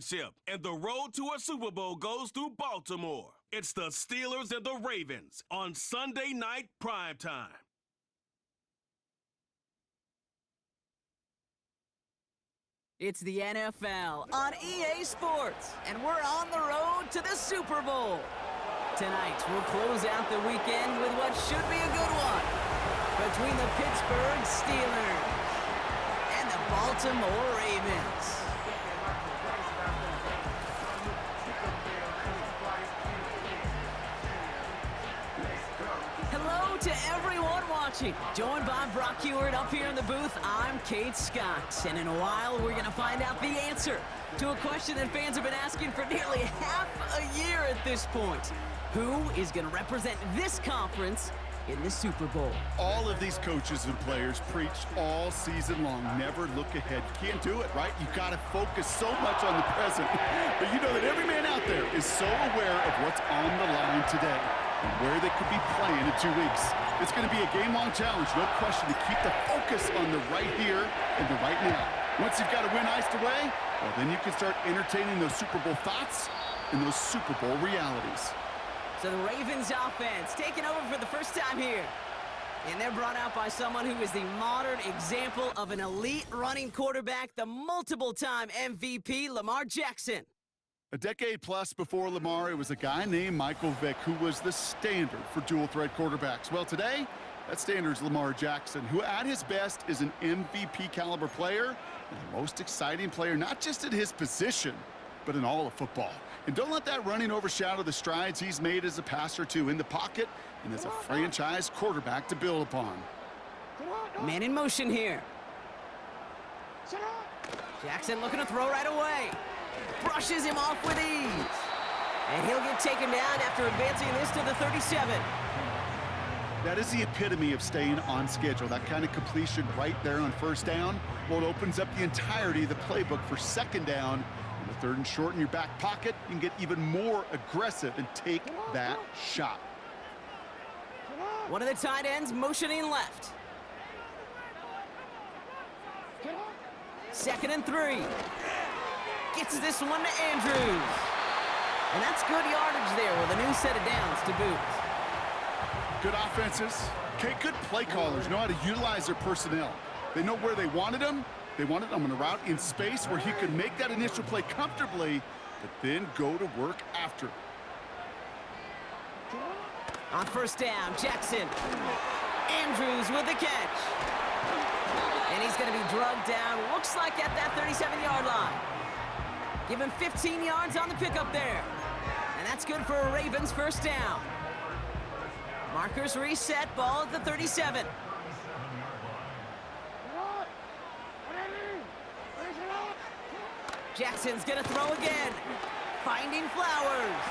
championship, and the road to a Super Bowl goes through Baltimore. It's the Steelers and the Ravens on Sunday night primetime. It's the NFL on EA Sports, and we're on the road to the Super Bowl. Tonight, we'll close out the weekend with what should be a good one between the Pittsburgh Steelers and the Baltimore Ravens. Hello to everyone watching. Joined by Brock Heward up here in the booth, I'm Kate Scott. And in a while, we're going to find out the answer to a question that fans have been asking for nearly half a year at this point. Who is going to represent this conference in the Super Bowl? All of these coaches and players preach all season long, never look ahead. You can't do it, right? You've got to focus so much on the present. But you know that every man out there is so aware of what's on the line today and where they could be playing in 2 weeks. It's going to be a game-long challenge, no question, to keep the focus on the right here and the right now. Once you've got a win iced away, well, then you can start entertaining those Super Bowl thoughts and those Super Bowl realities. So the Ravens offense taking over for the first time here. And they're brought out by someone who is the modern example of an elite running quarterback, the multiple-time MVP, Lamar Jackson. A decade plus before Lamar, it was a guy named Michael Vick who was the standard for dual-threat quarterbacks. Well, today, that standard is Lamar Jackson, who at his best is an MVP-caliber player and the most exciting player, not just at his position, but in all of football. And don't let that running overshadow the strides he's made as a passer, too, in the pocket and as a franchise quarterback to build upon. Man in motion here. Jackson looking to throw right away. Brushes him off with ease. And he'll get taken down after advancing this to the 37. That is the epitome of staying on schedule. That kind of completion right there on first down. Well, it opens up the entirety of the playbook for second down. And the third and short in your back pocket, you can get even more aggressive and take that shot. One of the tight ends motioning left. 2nd and 3. Gets this one to Andrews. And that's good yardage there with a new set of downs to boot. Good offenses. Okay, good play callers know how to utilize their personnel. They know where they wanted them. They wanted them on a route in space where he could make that initial play comfortably, but then go to work after. On first down, Jackson. Andrews with the catch. And he's going to be drugged down, looks like at that 37-yard line. Give him 15 yards on the pickup there. And that's good for a Ravens first down. Markers reset, ball at the 37. Jackson's gonna throw again. Finding Flowers.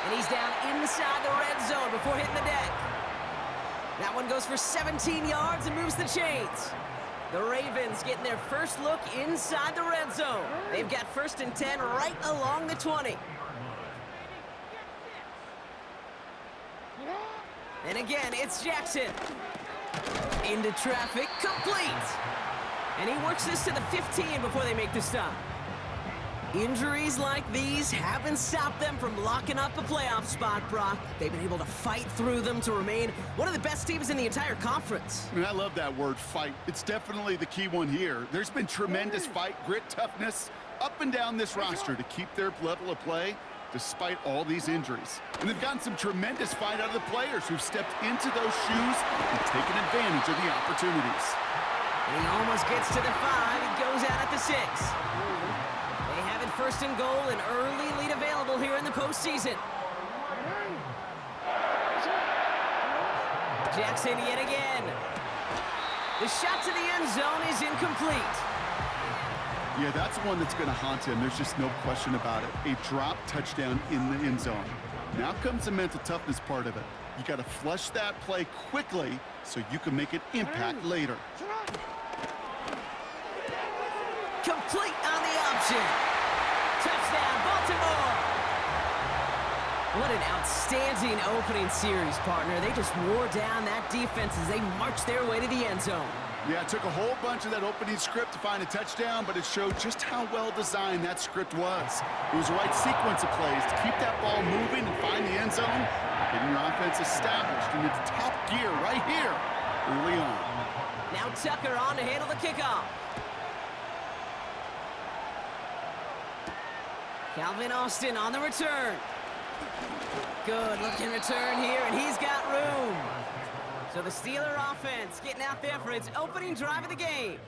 And he's down inside the red zone before hitting the deck. That one goes for 17 yards and moves the chains. The Ravens getting their first look inside the red zone. They've got 1st and 10 right along the 20. And again, it's Jackson. Into traffic, complete. And he works this to the 15 before they make the stop. Injuries like these haven't stopped them from locking up a playoff spot, Brock. They've been able to fight through them to remain one of the best teams in the entire conference. I mean, I love that word, fight. It's definitely the key one here. There's been tremendous fight, grit, toughness up and down this roster to keep their level of play despite all these injuries. And they've gotten some tremendous fight out of the players who've stepped into those shoes and taken advantage of the opportunities. And he almost gets to the 5. He goes out at the 6. They have it 1st and goal, an early lead available here in the postseason. Jackson yet again. The shot to the end zone is incomplete. Yeah, that's one that's going to haunt him. There's just no question about it. A drop touchdown in the end zone. Now comes the mental toughness part of it. You got to flush that play quickly so you can make an impact later. Complete on the option. Touchdown, Baltimore. What an outstanding opening series, partner. They just wore down that defense as they marched their way to the end zone. Yeah, it took a whole bunch of that opening script to find a touchdown, but it showed just how well designed that script was. It was the right sequence of plays to keep that ball moving and find the end zone, getting your offense established in its top gear right here early on. Now Tucker on to handle the kickoff. Calvin Austin on the return. Good looking return here, and he's got room. So the Steeler offense getting out there for its opening drive of the game.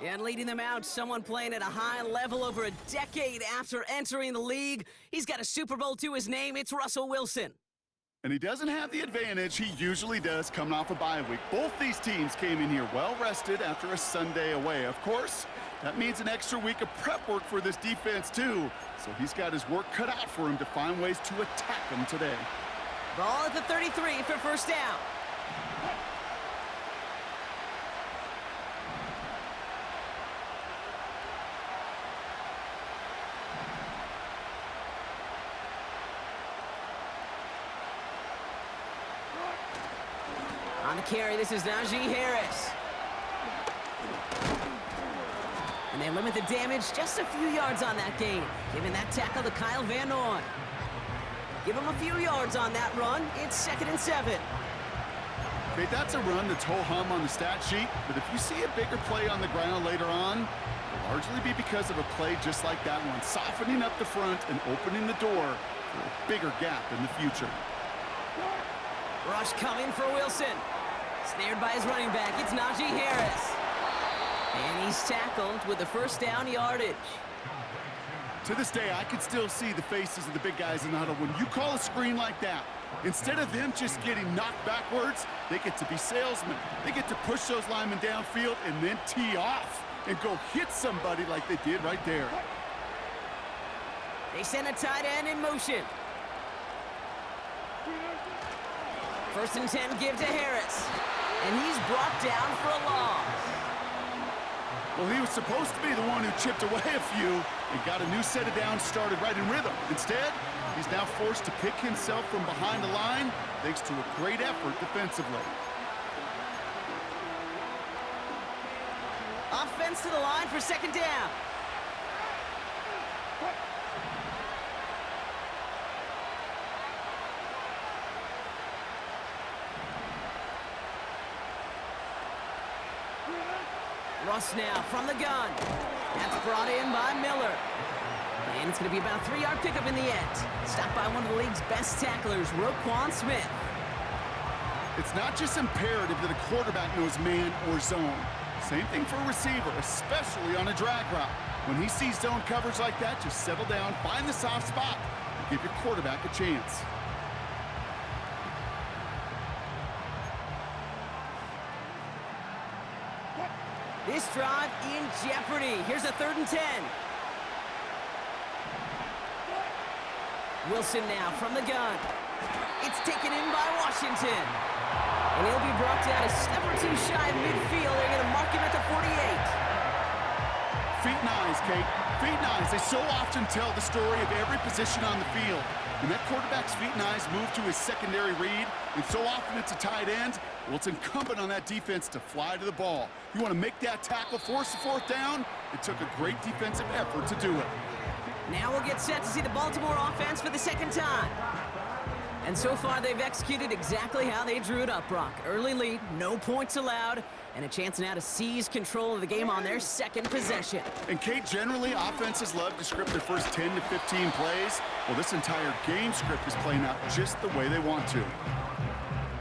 And leading them out, someone playing at a high level over a decade after entering the league. He's got a Super Bowl to his name. It's Russell Wilson. And he doesn't have the advantage he usually does coming off a bye week. Both these teams came in here well-rested after a Sunday away. Of course, that means an extra week of prep work for this defense, too. So he's got his work cut out for him to find ways to attack them today. Ball at the 33 for first down. On the carry, this is Najee Harris. And they limit the damage just a few yards on that gain, giving that tackle to Kyle Van Noy. Give him a few yards on that run. It's 2nd and 7. Okay, that's a run that's ho-hum on the stat sheet, but if you see a bigger play on the ground later on, it'll largely be because of a play just like that one, softening up the front and opening the door for a bigger gap in the future. Rush coming for Wilson. Snared by his running back, it's Najee Harris. And he's tackled with the first down yardage. To this day, I can still see the faces of the big guys in the huddle. When you call a screen like that, instead of them just getting knocked backwards, they get to be salesmen. They get to push those linemen downfield and then tee off and go hit somebody like they did right there. They send a tight end in motion. 1st and 10, give to Harris. And he's brought down for a loss. Well, he was supposed to be the one who chipped away a few and got a new set of downs started right in rhythm. Instead, he's now forced to pick himself from behind the line thanks to a great effort defensively. Offense to the line for 2nd down. Russ now from the gun. That's brought in by Miller. And it's going to be about a 3-yard pickup in the end. Stopped by one of the league's best tacklers, Roquan Smith. It's not just imperative that a quarterback knows man or zone. Same thing for a receiver, especially on a drag route. When he sees zone coverage like that, just settle down, find the soft spot, and give your quarterback a chance. This drive in jeopardy. Here's a 3rd and 10. Wilson now from the gun. It's taken in by Washington. And he'll be brought down a step or two shy of midfield. They're going to mark him at the 48. Feet and eyes, Kate. Feet and eyes. They so often tell the story of every position on the field. When that quarterback's feet and eyes move to his secondary read, and so often it's a tight end, well, it's incumbent on that defense to fly to the ball. You want to make that tackle, force the 4th down? It took a great defensive effort to do it. Now we'll get set to see the Baltimore offense for the 2nd time. And so far, they've executed exactly how they drew it up, Brock. Early lead, no points allowed, and a chance now to seize control of the game on their 2nd possession. And, Kate, generally, offenses love to script their first 10 to 15 plays. Well, this entire game script is playing out just the way they want to.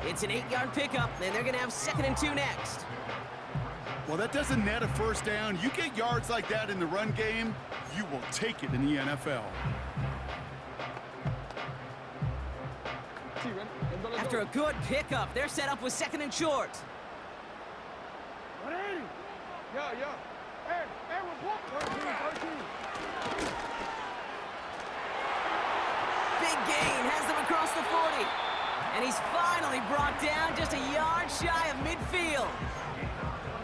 It's an 8-yard pickup, and they're going to have 2nd and 2 next. Well, that doesn't net a first down. You get yards like that in the run game, you will take it in the NFL. After a good pickup, they're set up with 2nd and short. Big gain has them across the 40. And he's finally brought down just a yard shy of midfield.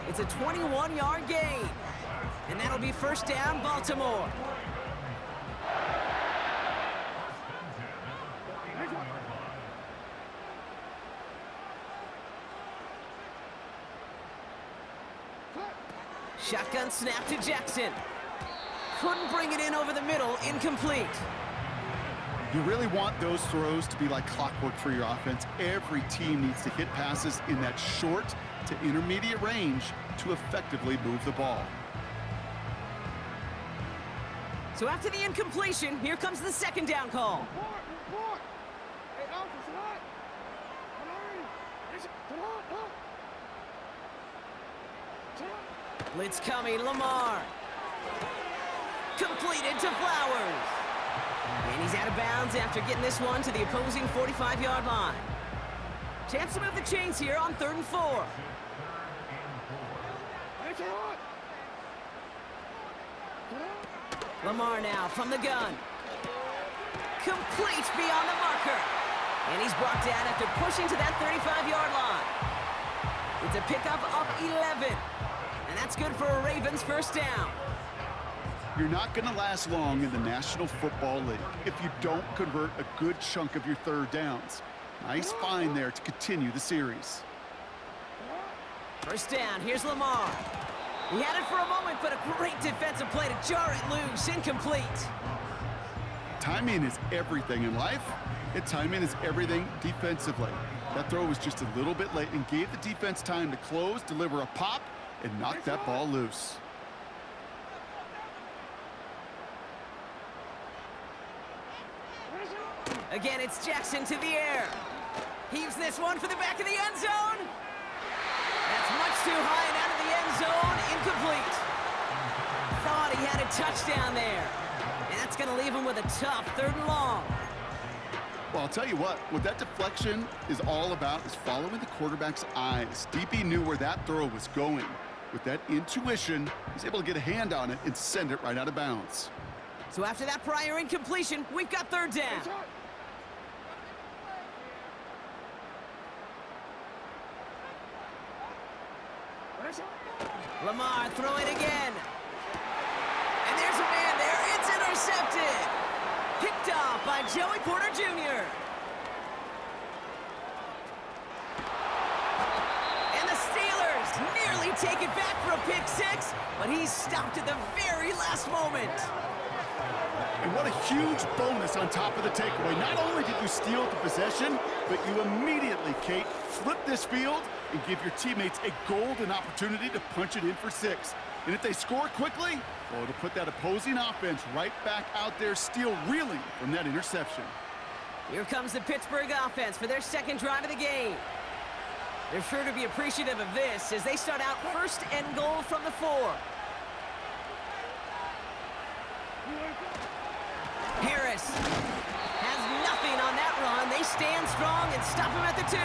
It's a 21-yard gain. And that'll be 1st down, Baltimore. Shotgun snap to Jackson. Couldn't bring it in over the middle, incomplete. You really want those throws to be like clockwork for your offense. Every team needs to hit passes in that short to intermediate range to effectively move the ball. So after the incompletion, here comes the second down call. Blitz coming, Lamar. Completed to Flowers. And he's out of bounds after getting this one to the opposing 45-yard line. Chance to move the chains here on 3rd and 4. Lamar now from the gun. Complete beyond the marker. And he's brought down after pushing to that 35-yard line. It's a pickup of 11. And that's good for a Ravens first down. You're not going to last long in the National Football League if you don't convert a good chunk of your third downs. Nice find there to continue the series. First down, here's Lamar. He had it for a moment, but a great defensive play to jar it loose, incomplete. Timing is everything in life, and timing is everything defensively. That throw was just a little bit late and gave the defense time to close, deliver a pop, and knock that ball loose. Again, it's Jackson to the air. Heaves this one for the back of the end zone. That's much too high and out of the end zone. Incomplete. Thought he had a touchdown there. And that's going to leave him with a tough 3rd and long. Well, I'll tell you what that deflection is all about is following the quarterback's eyes. DB knew where that throw was going. With that intuition, he's able to get a hand on it and send it right out of bounds. So after that prior incompletion, we've got 3rd down. Lamar throwing again. And there's a man there. It's intercepted. Picked off by Joey Porter Jr. And the Steelers nearly take it back for a pick 6, but he's stopped at the very last moment. And what a huge bonus on top of the takeaway. Not only did you steal the possession, but you immediately, Kate, flip this field and give your teammates a golden opportunity to punch it in for 6. And if they score quickly, well, it'll put that opposing offense right back out there, still reeling from that interception. Here comes the Pittsburgh offense for their second drive of the game. They're sure to be appreciative of this as they start out 1st and goal from the 4. Harris has nothing on that run. They stand strong and stop him at the 2.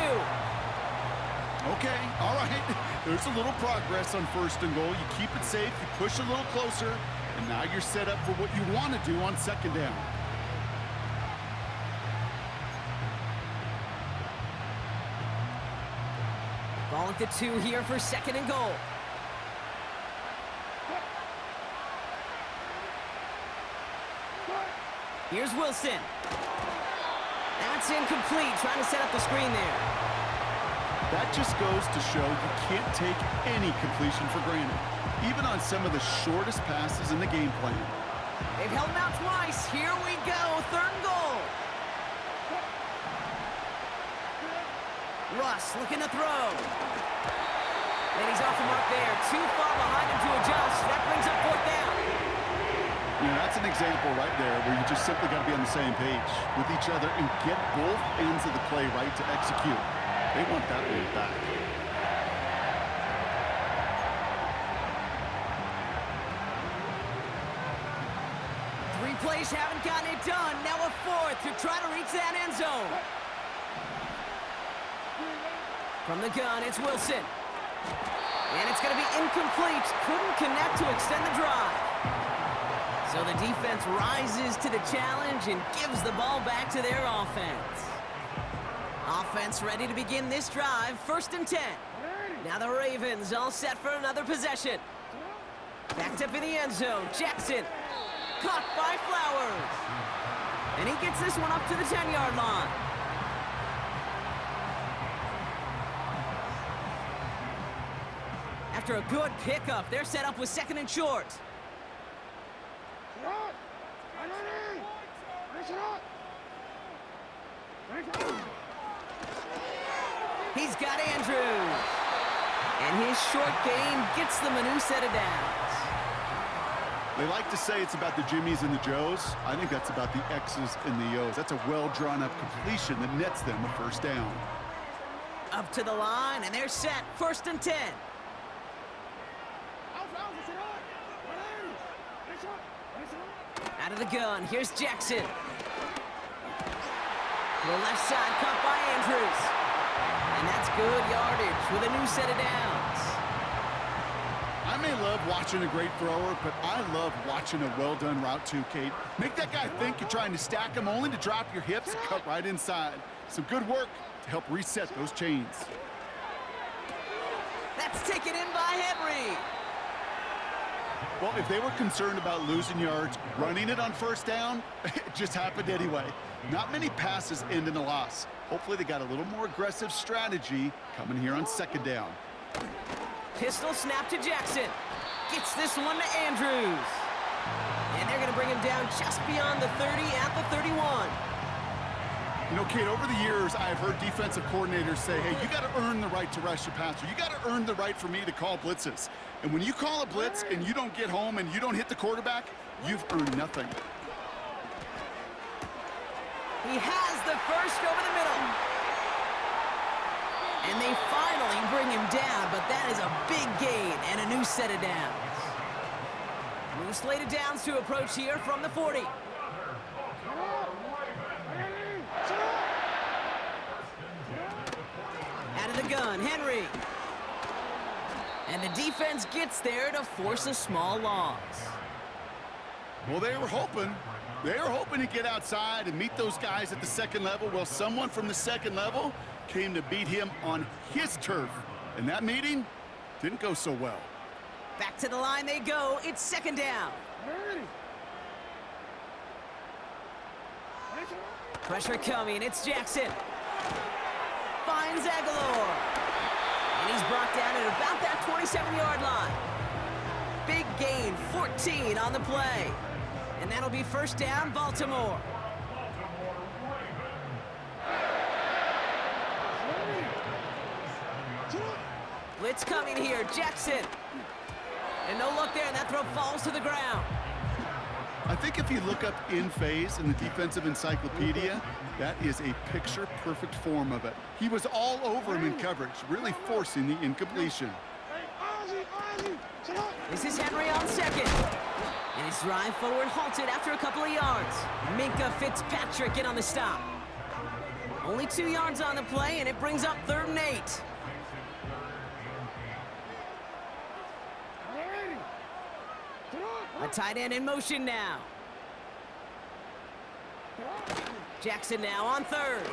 Okay, all right. There's a little progress on 1st and goal. You keep it safe, you push a little closer, and now you're set up for what you want to do on 2nd down. Ball at the 2 here for 2nd and goal. Here's Wilson. That's incomplete, trying to set up the screen there. That just goes to show you can't take any completion for granted, even on some of the shortest passes in the game plan. They've held him out twice. Here we go, 3rd and goal. Russ looking to throw. And he's off the mark there. Too far behind him to adjust. That brings up 4th down. You know, that's an example right there where you just simply got to be on the same page with each other and get both ends of the play right to execute. They want that one back. Three plays haven't gotten it done. Now a 4th to try to reach that end zone. From the gun, it's Wilson. And it's going to be incomplete. Couldn't connect to extend the drive. So the defense rises to the challenge and gives the ball back to their offense. Offense ready to begin this drive, 1st and 10. Now the Ravens all set for another possession. Backed up in the end zone, Jackson. Caught by Flowers. And he gets this one up to the 10-yard line. after a good pickup. They're set up with 2nd and short. He's got Andrews. And his short gain gets them a new set of downs. They like to say it's about the Jimmies and the Joes. I think that's about the X's and the O's. That's a well-drawn-up completion that nets them a first down. Up to the line, and they're set. 1st and 10. Out of the gun, here's Jackson. To the left side, caught by Andrews. And that's good yardage with a new set of downs. I may love watching a great thrower, but I love watching a well-done route too, Kate. Make that guy think you're trying to stack him only to drop your hips and cut right inside. Some good work to help reset those chains. That's taken in by Henry. Well, if they were concerned about losing yards, running it on first down, it just happened anyway. Not many passes end in a loss. Hopefully they got a little more aggressive strategy coming here on 2nd down. Pistol snap to Jackson. Gets this one to Andrews. And they're going to bring him down just beyond the 30 at the 31. You know, Kate, over the years, I've heard defensive coordinators say, hey, you got to earn the right to rush your passer. You got to earn the right for me to call blitzes. And when you call a blitz and you don't get home and you don't hit the quarterback, you've earned nothing. He has the first over the middle. And they finally bring him down, but that is a big gain and a new set of downs. New slate of downs to approach here from the 40. Out of the gun, Henry. And the defense gets there to force a small loss. Well, they were hoping to get outside and meet those guys at the 2nd level. Well, someone from the 2nd level came to beat him on his turf. And that meeting didn't go so well. Back to the line they go. It's 2nd down. Pressure coming. It's Jackson. Finds Aguilar. And he's brought down at about that 27-yard line. Big gain, 14 on the play. And that'll be 1st down, Baltimore. Blitz coming here, Jackson. And no look there, and that throw falls to the ground. I think if you look up in phase in the defensive encyclopedia, that is a picture-perfect form of it. He was all over him in coverage, really forcing the incompletion. This is Henry on 2nd. And his drive forward halted after a couple of yards. Minka Fitzpatrick in on the stop. Only 2 yards on the play, and it brings up 3rd and 8. A tight end in motion now. Jackson now on 3rd.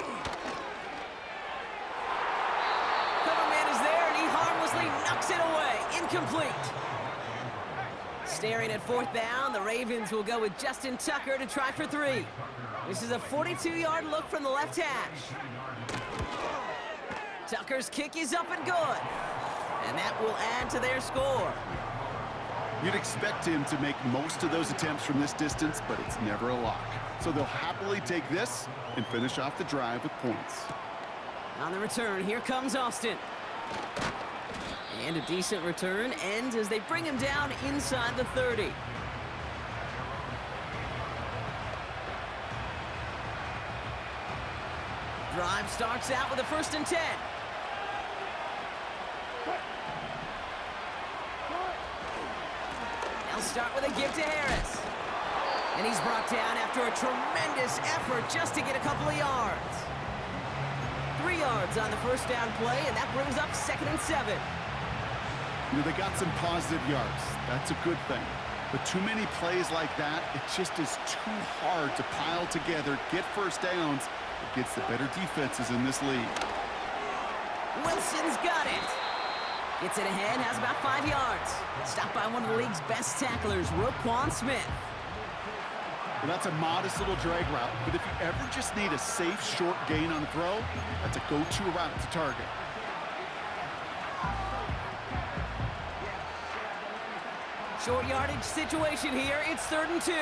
Cover man is there, and he harmlessly knocks it away. Incomplete. Staring at 4th down, the Ravens will go with Justin Tucker to try for 3. This is a 42-yard look from the left hash. Tucker's kick is up and good. And that will add to their score. You'd expect him to make most of those attempts from this distance, but it's never a lock. So they'll happily take this and finish off the drive with points. On the return, here comes Austin. And a decent return ends as they bring him down inside the 30. Drive starts out with a 1st and 10. They'll start with a give to Harris. And he's brought down after a tremendous effort just to get a couple of yards. 3 yards on the 1st down play, and that brings up 2nd and 7. You know, they got some positive yards. That's a good thing. But too many plays like that, it just is too hard to pile together, get 1st downs against the better defenses in this league. Wilson's got it. Gets it ahead, has about 5 yards. Stopped by one of the league's best tacklers, Roquan Smith. Well, that's a modest little drag route, but if you ever just need a safe, short gain on a throw, that's a go-to route to target. Short yardage situation here. It's 3rd and 2.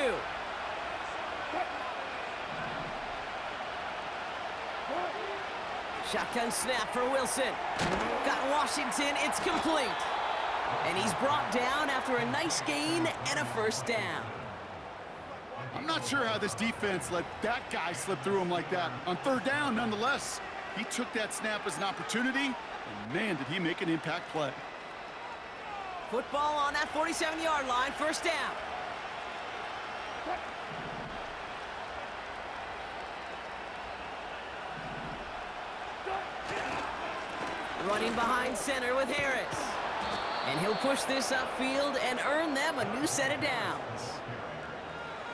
Shotgun snap for Wilson. Got Washington. It's complete. And he's brought down after a nice gain and a 1st down. I'm not sure how this defense let that guy slip through him like that. On 3rd down, nonetheless, he took that snap as an opportunity, and man, did he make an impact play. Football on that 47-yard line, 1st down. Running behind center with Harris. And he'll push this upfield and earn them a new set of downs.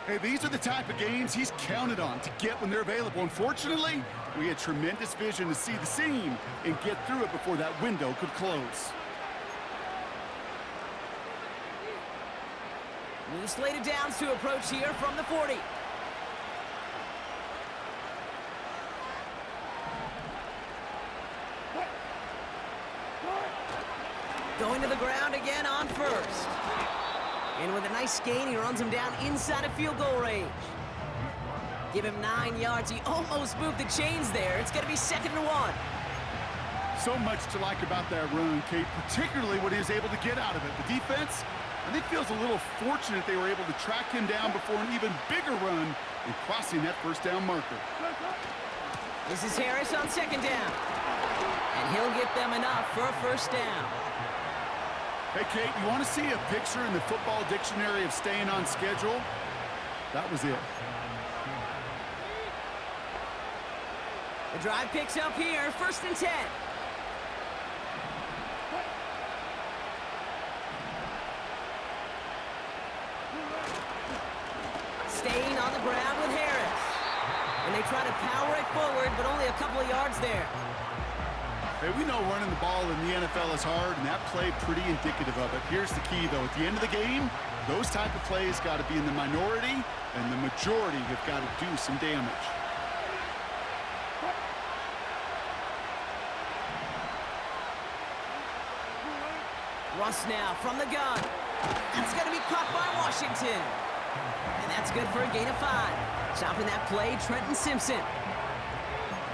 Hey, these are the type of gains he's counted on to get when they're available. Unfortunately, we had tremendous vision to see the seam and get through it before that window could close. New slated downs to approach here from the 40. Going to the ground again on 1st. And with a nice gain, he runs him down inside of field goal range. Give him 9 yards. He almost moved the chains there. It's going to be 2nd and 1. So much to like about that run, Kate, particularly what he was able to get out of it. The defense, I think, feels a little fortunate they were able to track him down before an even bigger run and crossing that 1st down marker. This is Harris on 2nd down. And he'll get them enough for a 1st down. Hey, Kate, you want to see a picture in the football dictionary of staying on schedule? That was it. The drive picks up here, 1st and 10. Staying on the ground with Harris. And they try to power it forward, but only a couple of yards there. Hey, we know running the ball in the NFL is hard, and that play pretty indicative of it. Here's the key, though. At the end of the game, those type of plays got to be in the minority, and the majority have got to do some damage. Russ now from the gun. That's going to be caught by Washington. And that's good for a gain of 5. Stopping that play, Trenton Simpson.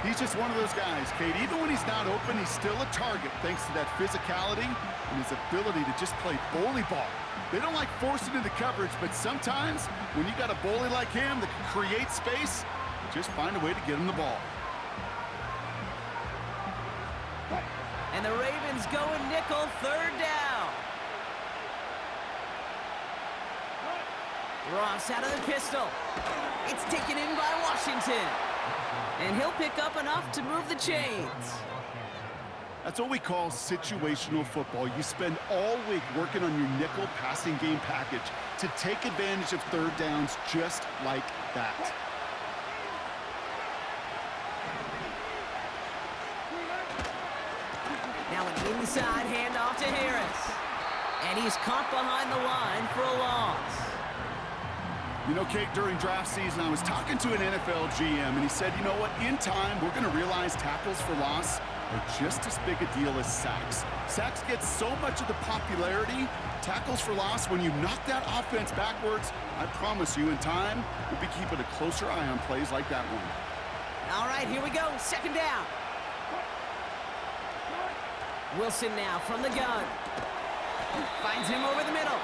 He's just one of those guys, Kate. Even when he's not open, he's still a target thanks to that physicality and his ability to just play bully ball. They don't like forcing into coverage, but sometimes when you got a bully like him that can create space, just find a way to get him the ball. And the Ravens go in nickel, 3rd down. Ross out of the pistol. It's taken in by Washington. And he'll pick up enough to move the chains. That's what we call situational football. You spend all week working on your nickel passing game package to take advantage of 3rd downs just like that. Now an inside handoff to Harris. And he's caught behind the line for a loss. You know, Kate, during draft season, I was talking to an NFL GM, and he said, you know what, in time, we're going to realize tackles for loss are just as big a deal as sacks. Sacks get so much of the popularity. Tackles for loss, when you knock that offense backwards, I promise you, in time, we'll be keeping a closer eye on plays like that one. All right, here we go, 2nd down. Wilson now from the gun. Finds him over the middle.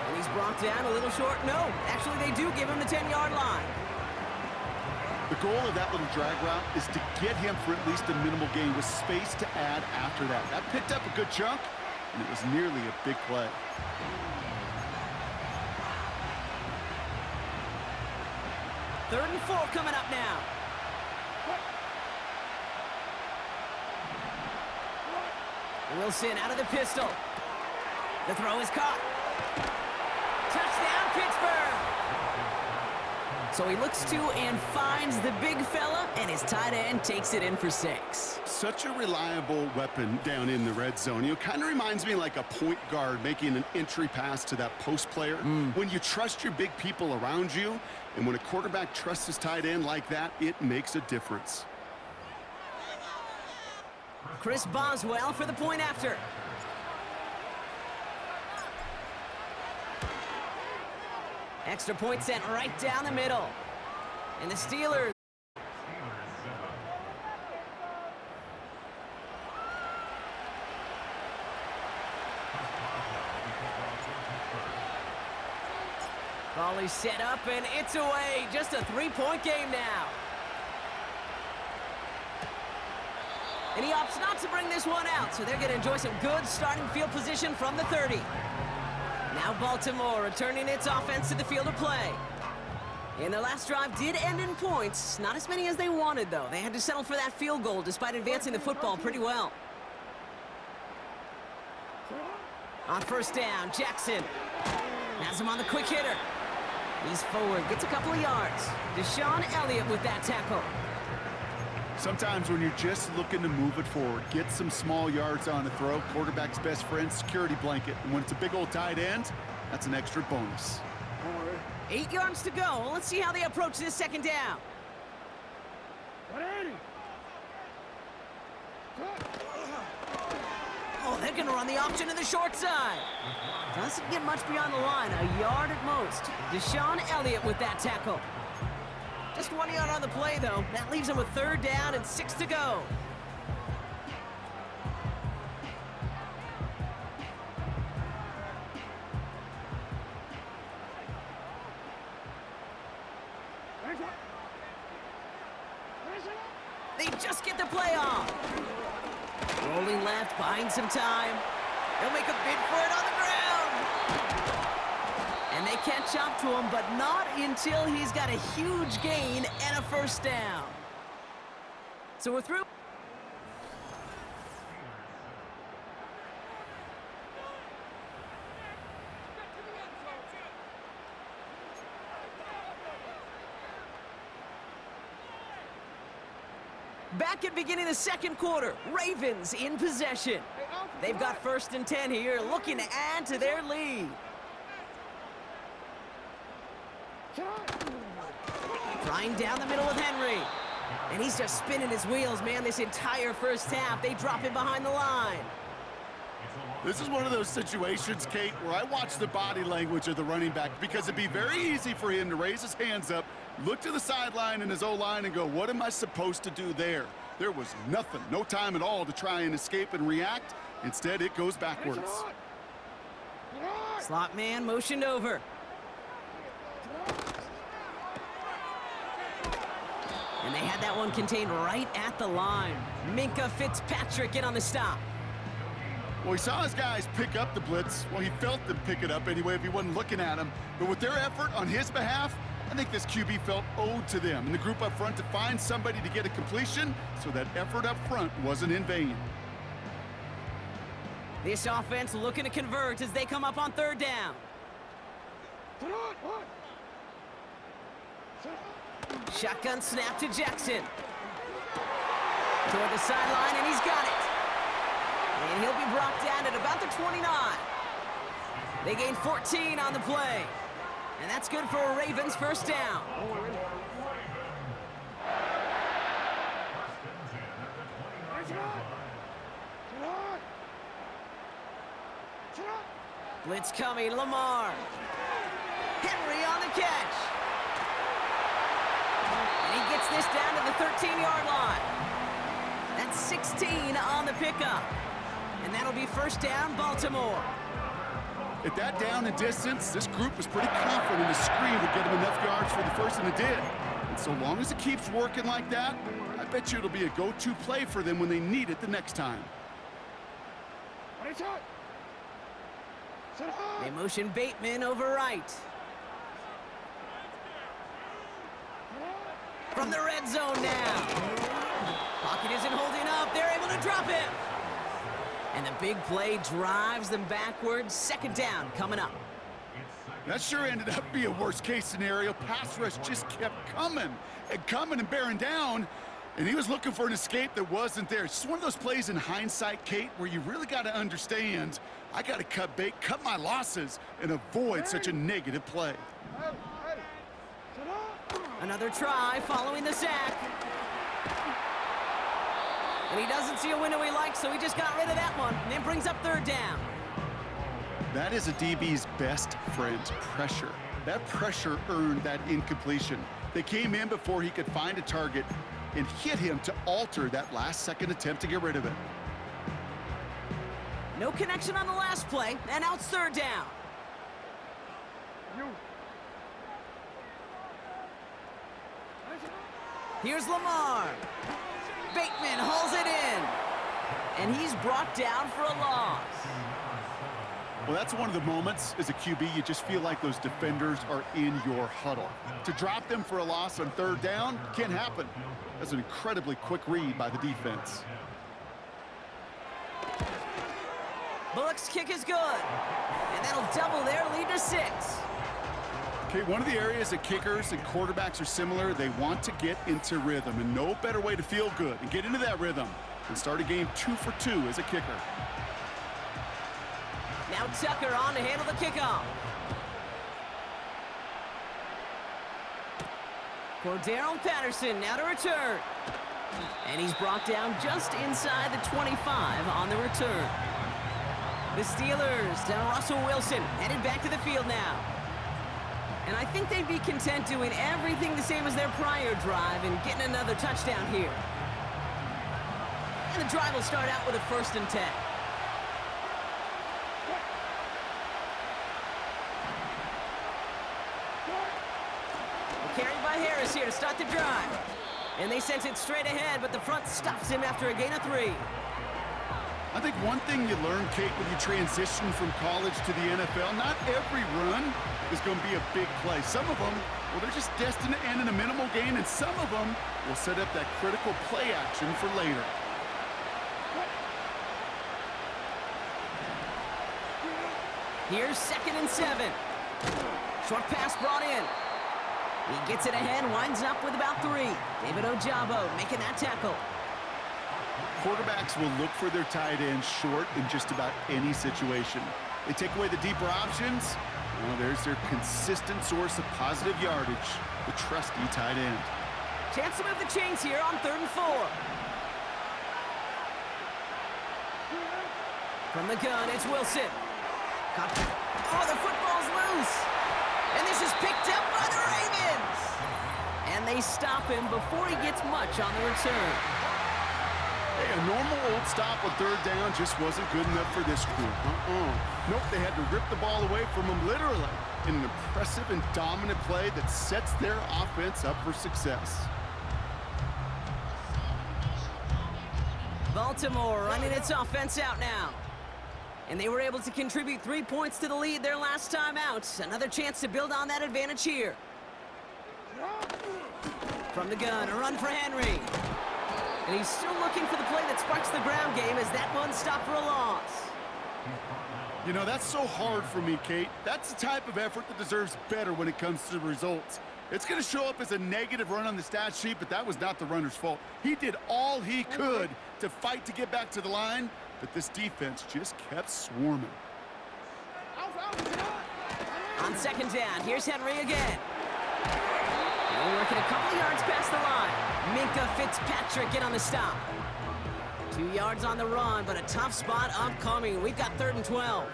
And he's brought down a little short. No, actually they do give him the 10-yard line. The goal of that little drag route is to get him for at least a minimal gain with space to add after that. That picked up a good chunk, and it was nearly a big play. Third and 4 coming up now. Wilson out of the pistol. The throw is caught. Touchdown, Pittsburgh! So he looks to and finds the big fella, and his tight end takes it in for 6. Such a reliable weapon down in the red zone. You know, kind of reminds me like a point guard making an entry pass to that post player. When you trust your big people around you, and when a quarterback trusts his tight end like that, it makes a difference. Chris Boswell for the point after. Extra point sent right down the middle. And the Steelers. Volley set up, and it's away. Just a three-point game now. And he opts not to bring this one out, so they're going to enjoy some good starting field position from the 30. Now Baltimore returning its offense to the field of play. And their last drive did end in points. Not as many as they wanted, though. They had to settle for that field goal despite advancing the football pretty well. On first down, Jackson has him on the quick hitter. He's forward, gets a couple of yards. Deshaun Elliott with that tackle. Sometimes when you're just looking to move it forward, get some small yards on a throw, quarterback's best friend, security blanket. And when it's a big old tight end, that's an extra bonus. 8 yards to go. Let's see how they approach this second down. Oh, they're going to run the option to the short side. Doesn't get much beyond the line, a yard at most. Deshaun Elliott with that tackle. Just 1 yard on the play, though. That leaves him with third down and 6 to go. They just get the play off. Rolling left, buying some time. They'll make a bid for it on the ground. And they catch up to him, but not until he's got a huge gain and a first down. So we're through. Back at beginning of the second quarter, Ravens in possession. They've got 1st and 10 here, looking to add to their lead. Trying down the middle with Henry. And he's just spinning his wheels, man, this entire first half. They drop him behind the line. This is one of those situations, Kate, where I watch the body language of the running back because it'd be very easy for him to raise his hands up, look to the sideline in his O-line and go, what am I supposed to do there? There was nothing, no time at all to try and escape and react. Instead, it goes backwards. Slot man motioned over. And they had that one contained right at the line. Minkah Fitzpatrick in on the stop. Well, he saw his guys pick up the blitz. Well, he felt them pick it up anyway if he wasn't looking at him. But with their effort on his behalf, I think this QB felt owed to them and the group up front to find somebody to get a completion, so that effort up front wasn't in vain. This offense looking to convert as they come up on third down. Shotgun snap to Jackson. Toward the sideline, and he's got it. And he'll be brought down at about the 29. They gain 14 on the play. And that's good for a Ravens first down. Blitz coming, Lamar. Henry on the catch. And he gets this down to the 13-yard line. That's 16 on the pickup. And that'll be first down, Baltimore. At that down and distance, this group was pretty confident the screen would get him enough yards for the first, and it did. And so long as it keeps working like that, I bet you it'll be a go-to play for them when they need it the next time. They motion Bateman over right. From the red zone now. Pocket isn't holding up. They're able to drop him. And the big play drives them backwards. Second down coming up. That sure ended up being a worst-case scenario. Pass rush just kept coming and bearing down. And he was looking for an escape that wasn't there. It's just one of those plays in hindsight, Kate, where you really got to understand, I got to cut bait, cut my losses, and avoid such a negative play. Another try following the sack. And he doesn't see a window he likes, so he just got rid of that one. And it brings up third down. That is a DB's best friend, pressure. That pressure earned that incompletion. They came in before he could find a target and hit him to alter that last-second attempt to get rid of it. No connection on the last play, and now it's third down. Here's Lamar. Bateman hauls it in. And he's brought down for a loss. Well, that's one of the moments as a QB you just feel like those defenders are in your huddle. To drop them for a loss on third down can't happen. That's an incredibly quick read by the defense. Bullock's kick is good. And that'll double their lead to 6. Okay, one of the areas that kickers and quarterbacks are similar, they want to get into rhythm, and no better way to feel good and get into that rhythm than start a game 2 for 2 as a kicker. Now Tucker on to handle the kickoff. Cordero Patterson now to return. And he's brought down just inside the 25 on the return. The Steelers down Russell Wilson, headed back to the field now. And I think they'd be content doing everything the same as their prior drive and getting another touchdown here. And the drive will start out with a 1st and 10. Carried by Harris here to start the drive. And they sent it straight ahead, but the front stops him after a gain of 3. I think one thing you learn, Kate, when you transition from college to the NFL, not every run is going to be a big play. Some of them, well, they're just destined to end in a minimal gain, and some of them will set up that critical play action for later. Here's 2nd and 7. Short pass brought in. He gets it ahead, winds up with about 3. David Ojabo making that tackle. Quarterbacks will look for their tight end short in just about any situation. They take away the deeper options. Well, there's their consistent source of positive yardage, the trusty tight end. Chance to move the chains here on 3rd and 4. From the gun, it's Wilson. Oh, the football's loose. And this is picked up by the Ravens. And they stop him before he gets much on the return. Hey, a normal old stop on 3rd down just wasn't good enough for this crew. Nope, they had to rip the ball away from him literally in an impressive and dominant play that sets their offense up for success. Baltimore running its offense out now. And they were able to contribute 3 points to the lead their last time out. Another chance to build on that advantage here. From the gun, a run for Henry. And he's still looking for the play that sparks the ground game as that one stopped for a loss. You know, that's so hard for me, Kate. That's the type of effort that deserves better when it comes to the results. It's going to show up as a negative run on the stat sheet, but that was not the runner's fault. He did all he could to fight to get back to the line, but this defense just kept swarming. On 2nd down, here's Henry again. And working a couple yards past the line. Minka Fitzpatrick in on the stop. 2 yards on the run, but a tough spot upcoming. We've got 3rd and 12.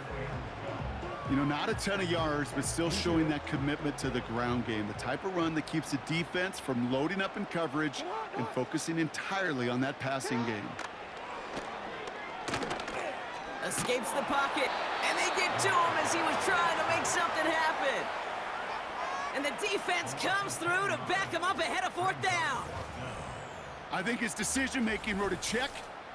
You know, not a ton of yards, but still showing that commitment to the ground game. The type of run that keeps the defense from loading up in coverage and focusing entirely on that passing game. Escapes the pocket, and they get to him as he was trying to make something happen. And the defense comes through to back him up ahead of 4th down. I think his decision-making wrote a check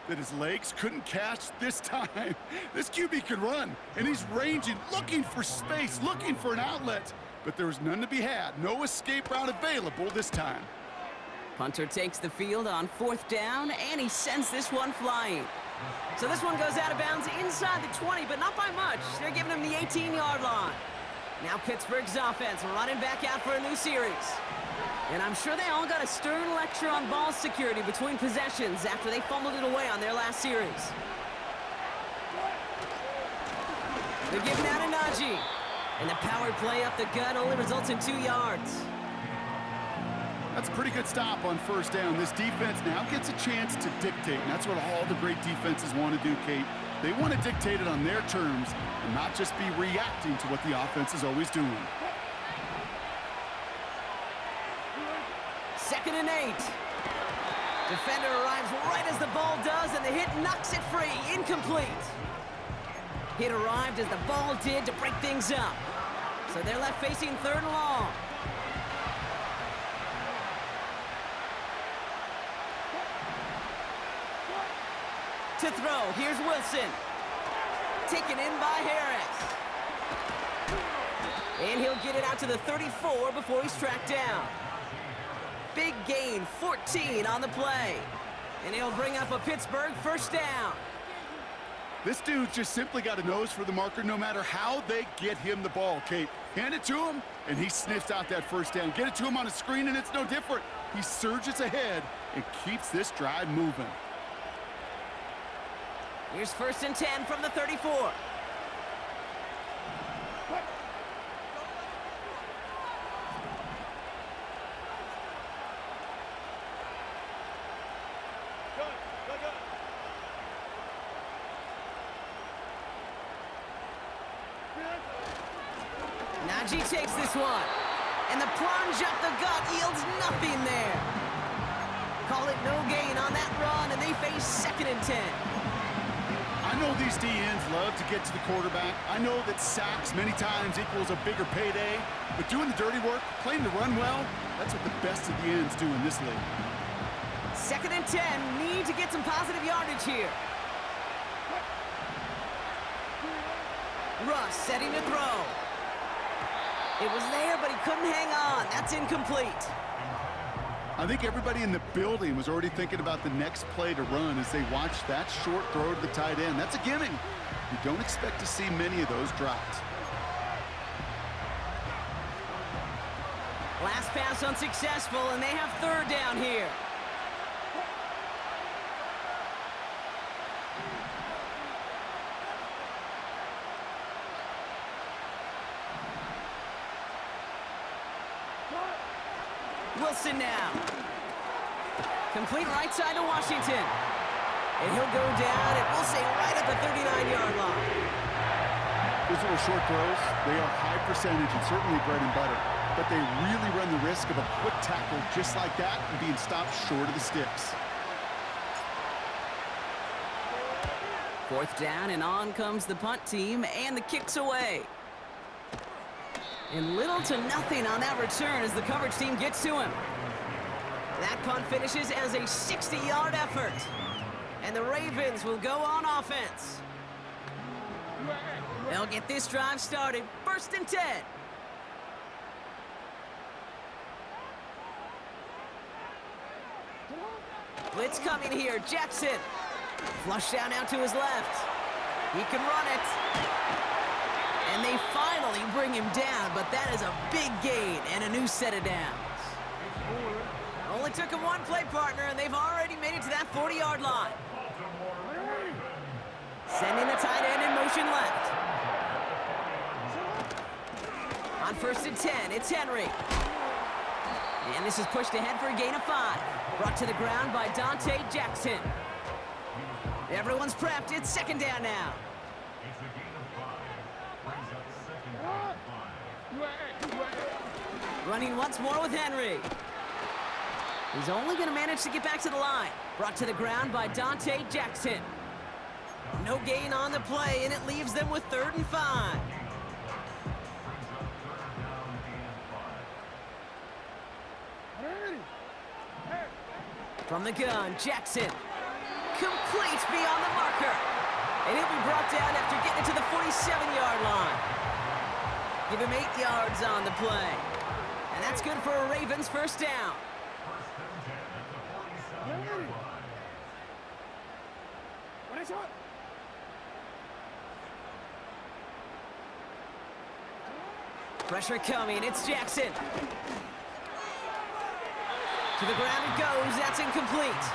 that his legs couldn't catch this time. This QB can run, and he's ranging, looking for space, looking for an outlet. But there was none to be had. No escape route available this time. Punter takes the field on 4th down, and he sends this one flying. So this one goes out of bounds inside the 20, but not by much. They're giving him the 18-yard line. Now Pittsburgh's offense running back out for a new series. And I'm sure they all got a stern lecture on ball security between possessions after they fumbled it away on their last series. They're giving out to Najee. And the power play up the gut only results in 2 yards. That's a pretty good stop on 1st down. This defense now gets a chance to dictate, and that's what all the great defenses want to do, Kate. They want to dictate it on their terms and not just be reacting to what the offense is always doing. 2nd and 8. Defender arrives right as the ball does, and the hit knocks it free. Incomplete. Hit arrived as the ball did to break things up. So they're left facing 3rd and long. To throw, here's Wilson. Taken in by Harris. And he'll get it out to the 34 before he's tracked down. Big gain, 14 on the play. And he'll bring up a Pittsburgh 1st down. This dude just simply got a nose for the marker no matter how they get him the ball, Kate. Hand it to him, and he sniffs out that 1st down. Get it to him on a screen, and it's no different. He surges ahead and keeps this drive moving. Here's 1st and 10 from the 34. Najee takes this one, and the plunge up the gut yields nothing there. Call it no gain on that run, and they face 2nd and 10. I know these DNs love to get to the quarterback. I know that sacks many times equals a bigger payday, but doing the dirty work, playing the run well, that's what the best of the ends do in this league. 2nd and 10, need to get some positive yardage here. Russ setting to throw. It was there, but he couldn't hang on. That's incomplete. I think everybody in the building was already thinking about the next play to run as they watched that short throw to the tight end. That's a gimme. You don't expect to see many of those drops. Last pass unsuccessful, and they have 3rd down here. Wilson now. Complete right side to Washington. And he'll go down, and we'll say right at the 39-yard line. Those little short throws, they are high percentage and certainly bread and butter. But they really run the risk of a quick tackle just like that and being stopped short of the sticks. 4th down, and on comes the punt team, and the kick's away. And little to nothing on that return as the coverage team gets to him. That punt finishes as a 60-yard effort. And the Ravens will go on offense. They'll get this drive started. 1st and 10. Blitz coming here. Jackson. Flush down out to his left. He can run it. And they finally bring him down, but that is a big gain and a new set of downs. Only took him one play, partner, and they've already made it to that 40-yard line. Sending the tight end in motion left. On 1st and 10, it's Henry. And this is pushed ahead for a gain of 5. Brought to the ground by Dante Jackson. Everyone's prepped. It's 2nd down now. Running once more with Henry. He's only going to manage to get back to the line. Brought to the ground by Dante Jackson. No gain on the play, and it leaves them with 3rd and 5. From the gun, Jackson. Complete beyond the marker. And he'll be brought down after getting it to the 47-yard line. Give him 8 yards on the play. And that's good for a Ravens 1st down. Pressure coming. It's Jackson. To the ground it goes. That's incomplete.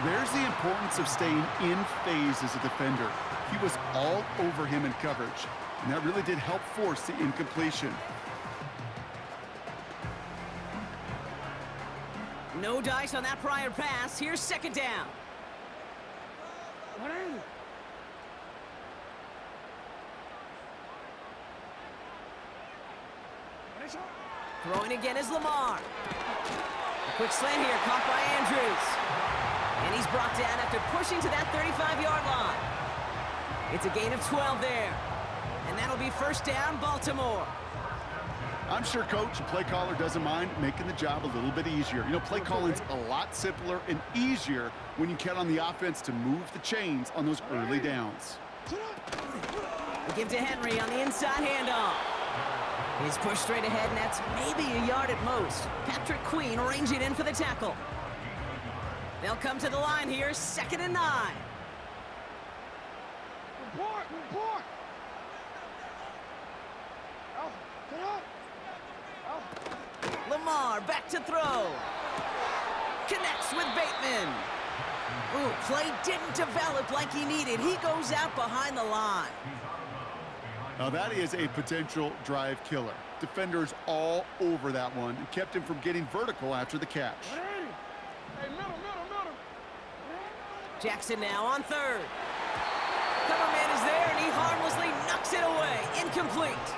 There's the importance of staying in phase as a defender. He was all over him in coverage, and that really did help force the incompletion. No dice on that prior pass. Here's 2nd down. Throwing again is Lamar. Quick slant here, caught by Andrews. And he's brought down after pushing to that 35-yard line. It's a gain of 12 there. And that'll be first down, Baltimore. I'm sure coach and play caller doesn't mind making the job a little bit easier. You know, play calling's a lot simpler and easier when you count on the offense to move the chains on those early downs. They give to Henry on the inside handoff. He's pushed straight ahead, and that's maybe a yard at most. Patrick Queen ranging in for the tackle. They'll come to the line here, 2nd and 9. Report! Lamar back to throw. Connects with Bateman. Ooh, play didn't develop like he needed. He goes out behind the line. Now that is a potential drive killer. Defenders all over that one and kept him from getting vertical after the catch. Hey, middle. Jackson now on 3rd. Cover man is there, and he harmlessly knocks it away. Incomplete.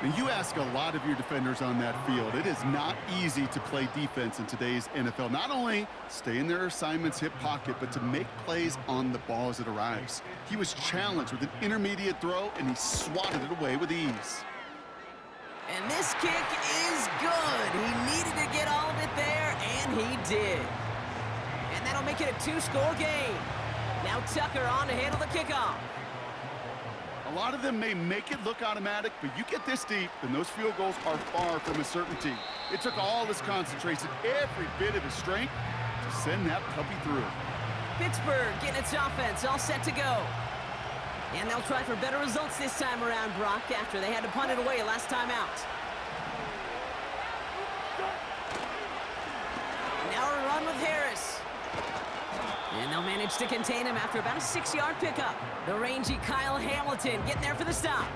And you ask a lot of your defenders on that field. It is not easy to play defense in today's NFL. Not only stay in their assignment's hip pocket, but to make plays on the ball as it arrives. He was challenged with an intermediate throw, and he swatted it away with ease. And this kick is good. He needed to get all of it there, and he did. And that'll make it a 2-score game. Now Tucker on to handle the kickoff. A lot of them may make it look automatic, but you get this deep, and those field goals are far from a certainty. It took all his concentration, every bit of his strength, to send that puppy through. Pittsburgh getting its offense all set to go. And they'll try for better results this time around, Brock, after they had to punt it away last time out. Now a run with Harris. And they'll manage to contain him after about a 6-yard pickup. The rangy Kyle Hamilton getting there for the stop.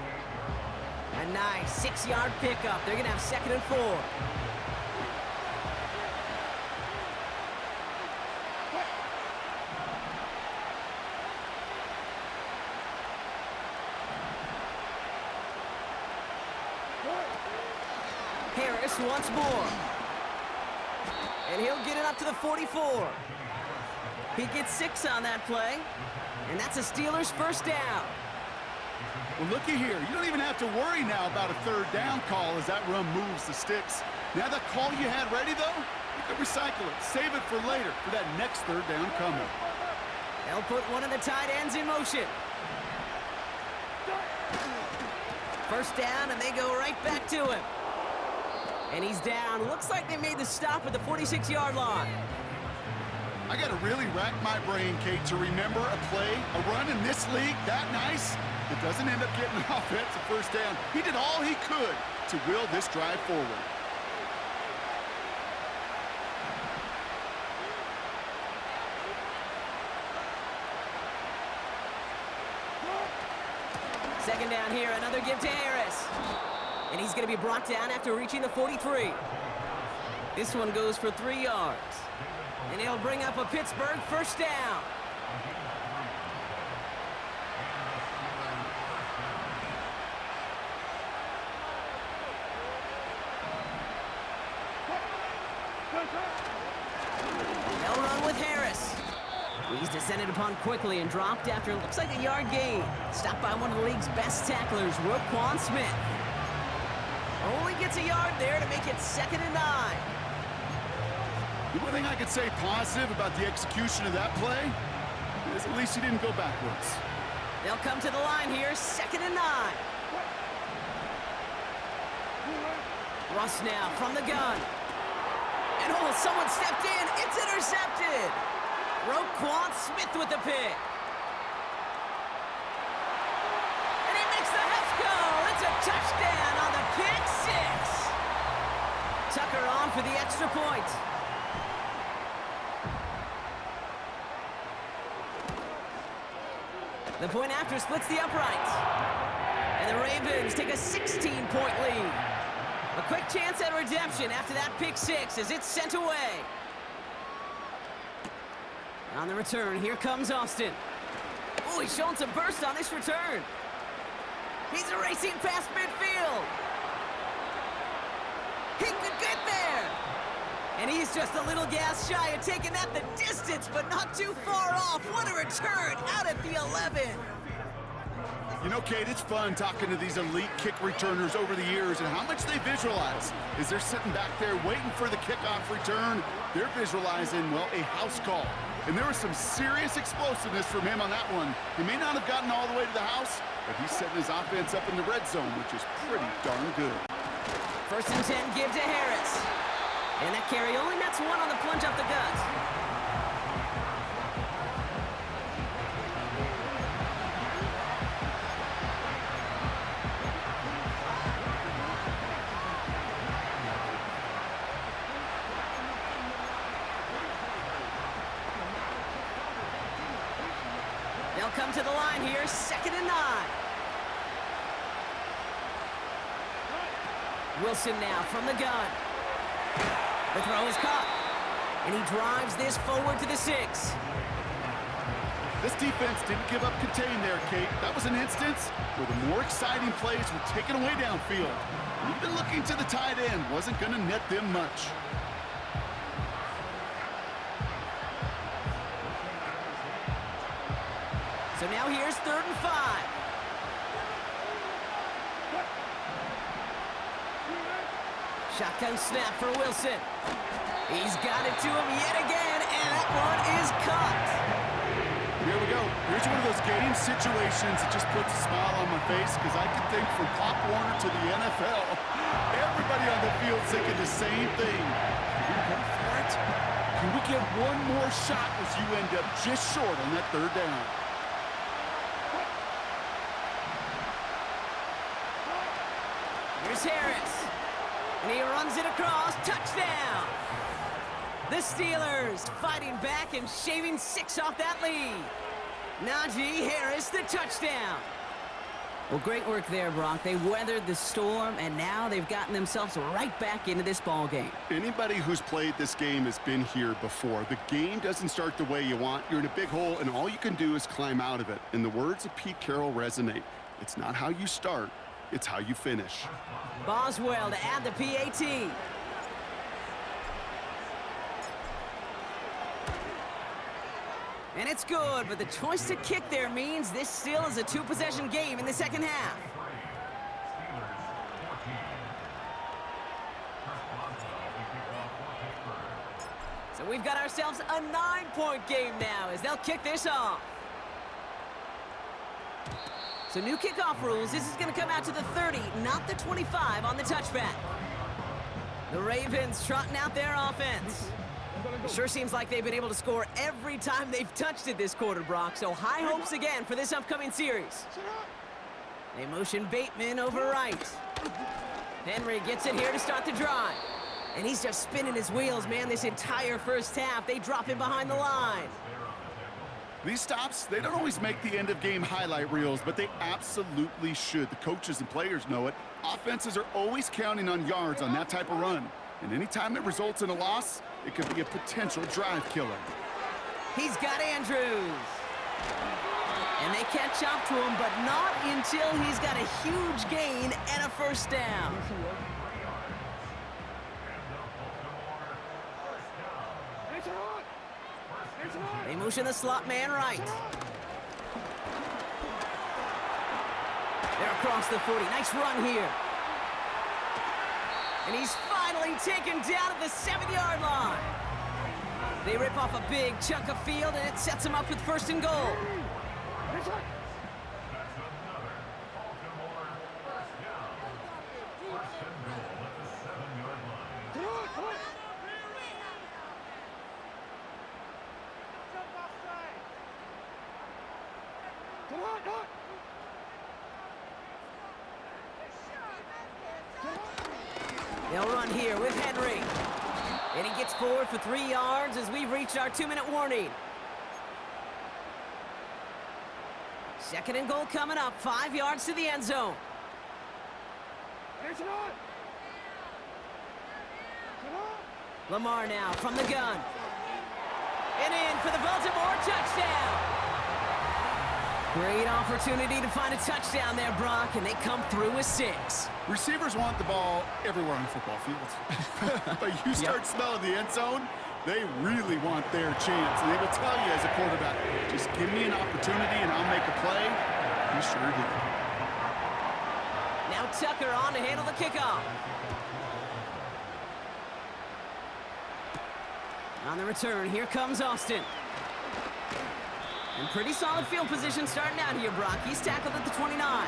A nice 6-yard pickup. They're going to have 2nd and 4. Harris once more. And he'll get it up to the 44. He gets 6 on that play, and that's a Steelers first down. Well, looky here. You don't even have to worry now about a 3rd down call as that run moves the sticks. Now that call you had ready, though, you can recycle it. Save it for later for that next 3rd down coming. They'll put one of the tight ends in motion. First down, and they go right back to him. And he's down. Looks like they made the stop at the 46-yard line. I got to really rack my brain, Kate, to remember a play, a run in this league that nice that doesn't end up getting an offensive first down. He did all he could to will this drive forward. Second down here, another give to Harris. And he's going to be brought down after reaching the 43. This one goes for 3 yards. And he'll bring up a Pittsburgh first down. They'll run with Harris. He's descended upon quickly and dropped after it looks like a yard gain. Stopped by one of the league's best tacklers, Roquan Smith. Only gets a yard there to make it 2nd and 9. The one thing I could say positive about the execution of that play is at least he didn't go backwards. They'll come to the line here, 2nd and 9. Russ now from the gun. And oh, someone stepped in. It's intercepted. Roquan Smith with the pick. And he makes the Hefco. It's a touchdown on the pick 6. Tucker on for the extra point. The point after splits the uprights. And the Ravens take a 16-point lead. A quick chance at redemption after that pick 6 as it's sent away. On the return, here comes Austin. Oh, he's showing some burst on this return. He's racing past midfield. He could get there. And he's just a little gas shy of taking that the distance, but not too far off. What a return out at the 11. You know, Kate, it's fun talking to these elite kick returners over the years and how much they visualize. As they're sitting back there waiting for the kickoff return, they're visualizing, well, a house call. And there was some serious explosiveness from him on that one. He may not have gotten all the way to the house, but he's setting his offense up in the red zone, which is pretty darn good. 1st and 10, give to Harris. And that carry only nets one on the plunge up the gut. They'll come to the line here, 2nd and 9. Wilson now from the gun. The throw is caught. And he drives this forward to the 6. This defense didn't give up contain there, Kate. That was an instance where the more exciting plays were taken away downfield. And even looking to the tight end wasn't going to net them much. So now here's 3rd and 5. Shotgun snap for Wilson. He's got it to him yet again, and that one is caught. Here we go. Here's one of those game situations that just puts a smile on my face because I can think from Pop Warner to the NFL. Everybody on the field thinking the same thing. Can we go for it? Can we get one more shot as you end up just short on that 3rd down? Here's Harris. And he runs it across. Touchdown! The Steelers fighting back and shaving 6 off that lead. Najee Harris, the touchdown. Well, great work there, Brock. They weathered the storm, and now they've gotten themselves right back into this ball game. Anybody who's played this game has been here before. The game doesn't start the way you want. You're in a big hole, and all you can do is climb out of it. And the words of Pete Carroll resonate. It's not how you start, it's how you finish. Boswell to add the PAT. And it's good, but the choice to kick there means this still is a 2-possession game in the 2nd half. So we've got ourselves a 9-point game now as they'll kick this off. So new kickoff rules. This is going to come out to the 30, not the 25 on the touchback. The Ravens trotting out their offense. It sure seems like they've been able to score every time they've touched it this quarter, Brock. So high hopes again for this upcoming series. They motion Bateman over right. Henry gets it here to start the drive. And he's just spinning his wheels, man, this entire 1st half. They drop him behind the line. These stops, they don't always make the end-of-game highlight reels, but they absolutely should. The coaches and players know it. Offenses are always counting on yards on that type of run. And anytime it results in a loss, it could be a potential drive killer. He's got Andrews. And they catch up to him, but not until he's got a huge gain and a 1st down. They motion the slot man right. They're across the 40. Nice run here. And he's finally taken down at the 7-yard line. They rip off a big chunk of field, and it sets them up with 1st and goal. They'll run here with Henry. And he gets forward for 3 yards as we've reached our 2-minute warning. 2nd and goal coming up, 5 yards to the end zone. Lamar now from the gun. And in for the Baltimore touchdown. Great opportunity to find a touchdown there, Brock, and they come through with 6. Receivers want the ball everywhere on football fields. But you start smelling the end zone, they really want their chance. And they will tell you as a quarterback, just give me an opportunity and I'll make a play. He sure did. Now Tucker on to handle the kickoff. On the return, here comes Austin. And pretty solid field position starting out here, Brock. He's tackled at the 29.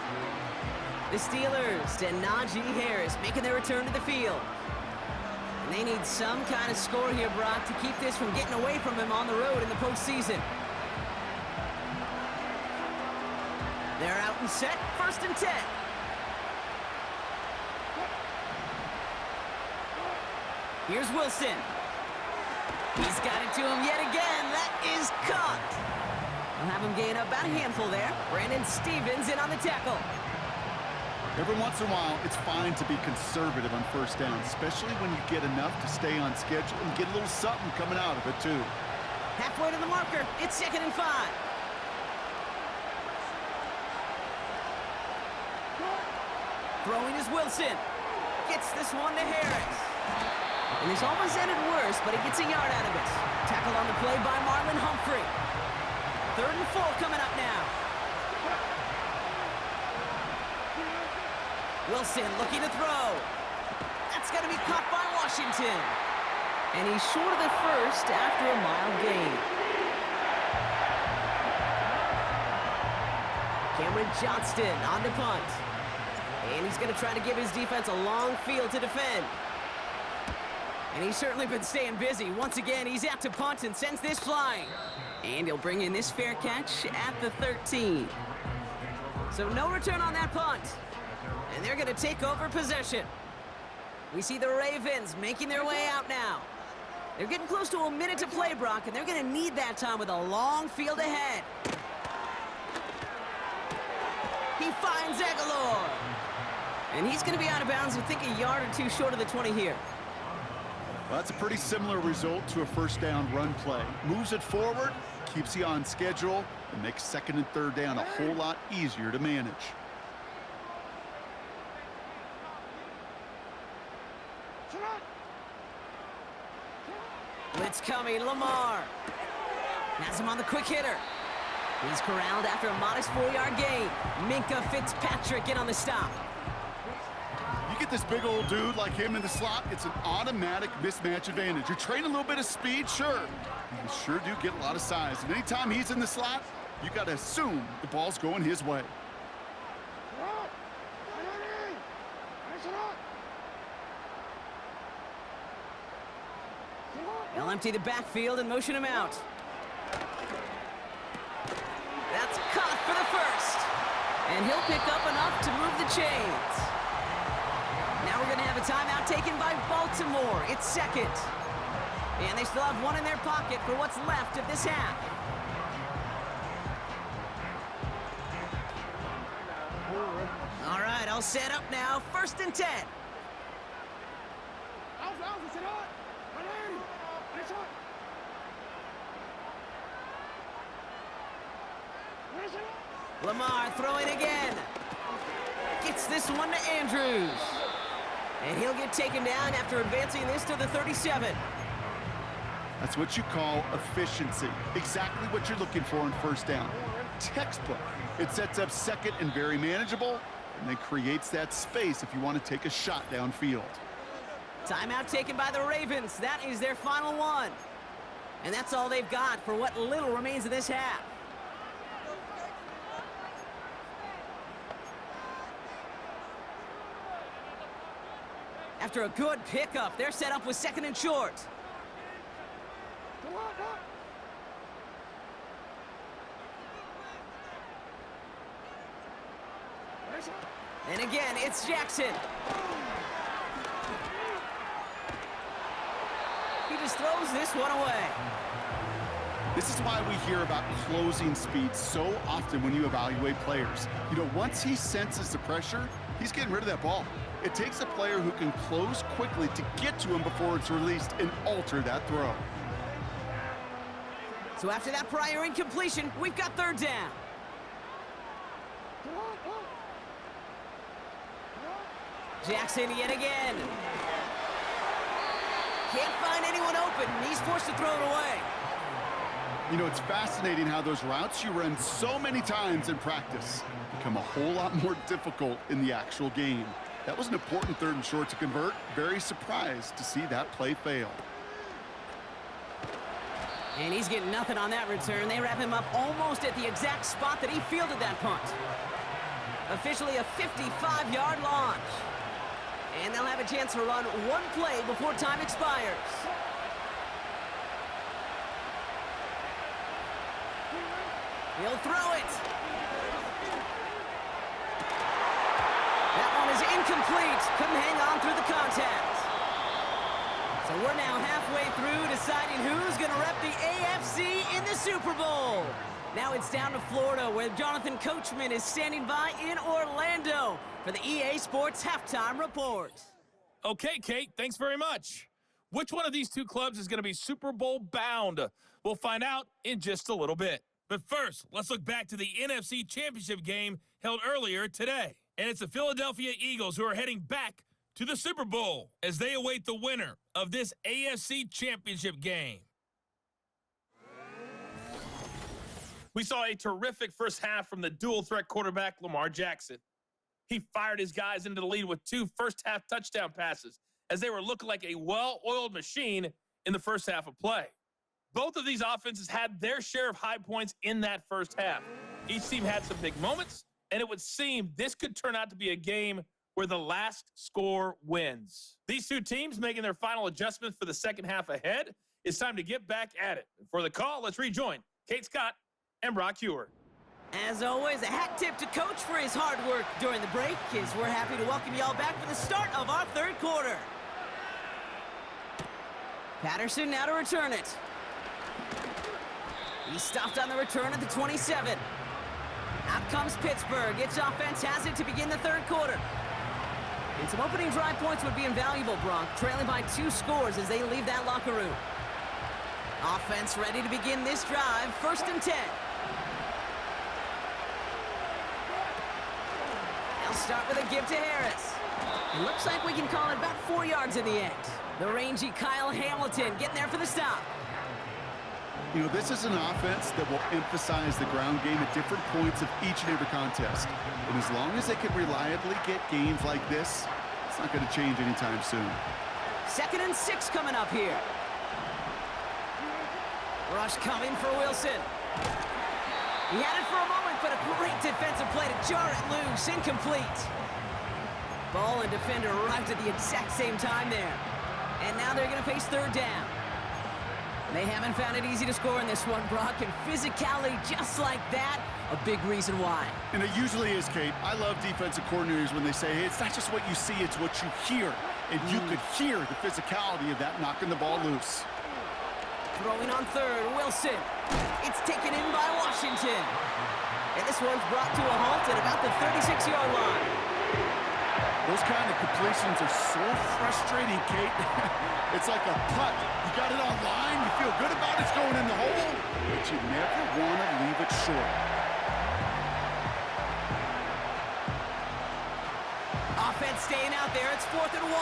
The Steelers and Najee Harris making their return to the field. And they need some kind of score here, Brock, to keep this from getting away from him on the road in the postseason. They're out and set, 1st and 10. Here's Wilson. He's got it to him yet again. That is caught. We'll have him gain about a handful there. Brandon Stevens in on the tackle. Every once in a while, it's fine to be conservative on 1st down, especially when you get enough to stay on schedule and get a little something coming out of it, too. Halfway to the marker. It's 2nd and 5. Throwing is Wilson. Gets this one to Harris. And this almost ended worse, but he gets a yard out of it. Tackle on the play by Marlon Humphrey. 3rd and 4 coming up now. Wilson looking to throw. That's going to be caught by Washington. And he's short of the first after a mild gain. Cameron Johnston on the punt. And he's going to try to give his defense a long field to defend. And he's certainly been staying busy. Once again, he's out to punt and sends this flying. And he'll bring in this fair catch at the 13. So no return on that punt. And they're going to take over possession. We see the Ravens making their way out now. They're getting close to a minute to play, Brock, and they're going to need that time with a long field ahead. He finds Aguilar. And he's going to be out of bounds, I think, a yard or two short of the 20 here. Well, that's a pretty similar result to a 1st down run play. Moves it forward, keeps you on schedule, and makes 2nd and 3rd down a whole lot easier to manage. Blitz coming, Lamar. Has him on the quick hitter. He's corralled after a modest 4-yard gain. Minka Fitzpatrick in on the stop. You get this big old dude like him in the slot, it's an automatic mismatch advantage. You're training a little bit of speed, sure. You sure do get a lot of size. And anytime he's in the slot, you got to assume the ball's going his way. They'll empty the backfield and motion him out. That's caught for the first. And he'll pick up enough to move the chains. Now we're going to have a timeout taken by Baltimore. It's 2nd. And they still have one in their pocket for what's left of this half. All right, I'll set up now. 1st and 10. Lamar throwing again. Gets this one to Andrews. And he'll get taken down after advancing this to the 37. That's what you call efficiency. Exactly what you're looking for in 1st down. Textbook. It sets up 2nd and very manageable, and then creates that space if you want to take a shot downfield. Timeout taken by the Ravens. That is their final one. And that's all they've got for what little remains of this half. After a good pickup, they're set up with 2nd and short. And again, it's Jackson. He just throws this one away. This is why we hear about closing speed so often when you evaluate players. You know, once he senses the pressure, he's getting rid of that ball. It takes a player who can close quickly to get to him before it's released and alter that throw. So after that prior incompletion, we've got 3rd down. Jackson yet again. Can't find anyone open. He's forced to throw it away. You know, it's fascinating how those routes you run so many times in practice become a whole lot more difficult in the actual game. That was an important 3rd and short to convert. Very surprised to see that play fail. And he's getting nothing on that return. They wrap him up almost at the exact spot that he fielded that punt. Officially a 55-yard launch. And they'll have a chance to run one play before time expires. He'll throw it. That one is incomplete. Couldn't hang on through the contact. So we're now halfway through deciding who's going to rep the AFC in the Super Bowl. Now it's down to Florida, where Jonathan Coachman is standing by in Orlando for the EA Sports Halftime Report. Okay, Kate, thanks very much. Which one of these two clubs is going to be Super Bowl bound? We'll find out in just a little bit. But first, let's look back to the NFC Championship game held earlier today. And it's the Philadelphia Eagles who are heading back to the Super Bowl as they await the winner of this AFC Championship game. We saw a terrific first half from the dual-threat quarterback, Lamar Jackson. He fired his guys into the lead with 2 first-half touchdown passes as they were looking like a well-oiled machine in the first half of play. Both of these offenses had their share of high points in that first half. Each team had some big moments, and it would seem this could turn out to be a game where the last score wins. These two teams making their final adjustments for the second half ahead. It's time to get back at it. For the call, let's rejoin Kate Scott and Brock Hewer. As always, a hat tip to Coach for his hard work during the break, as we're happy to welcome y'all back for the start of our 3rd quarter. Patterson now to return it. He stopped on the return at the 27. Out comes Pittsburgh. Its offense has it to begin the 3rd quarter. And some opening drive points would be invaluable, Bronk, trailing by 2 scores as they leave that locker room. Offense ready to begin this drive, 1st and 10. They'll start with a give to Harris. It looks like we can call it about 4 yards in the end. The rangy Kyle Hamilton getting there for the stop. You know, this is an offense that will emphasize the ground game at different points of each and every contest. And as long as they can reliably get gains like this, it's not going to change anytime soon. 2nd and 6 coming up here. Rush coming for Wilson. He had it for a moment, but a great defensive play to jar it loose. Incomplete. Ball and defender arrived at the exact same time there. And now they're going to face 3rd down. They haven't found it easy to score in this one, Brock, and physicality just like that, a big reason why. And it usually is, Kate. I love defensive coordinators when they say, hey, it's not just what you see, it's what you hear. And you could hear the physicality of that knocking the ball loose. Throwing on 3rd, Wilson. It's taken in by Washington. And this one's brought to a halt at about the 36-yard line. Those kind of completions are so frustrating, Kate. It's like a putt. You got it on line, you feel good about it, it's going in the hole, but you never want to leave it short. Offense staying out there. It's 4th and 1.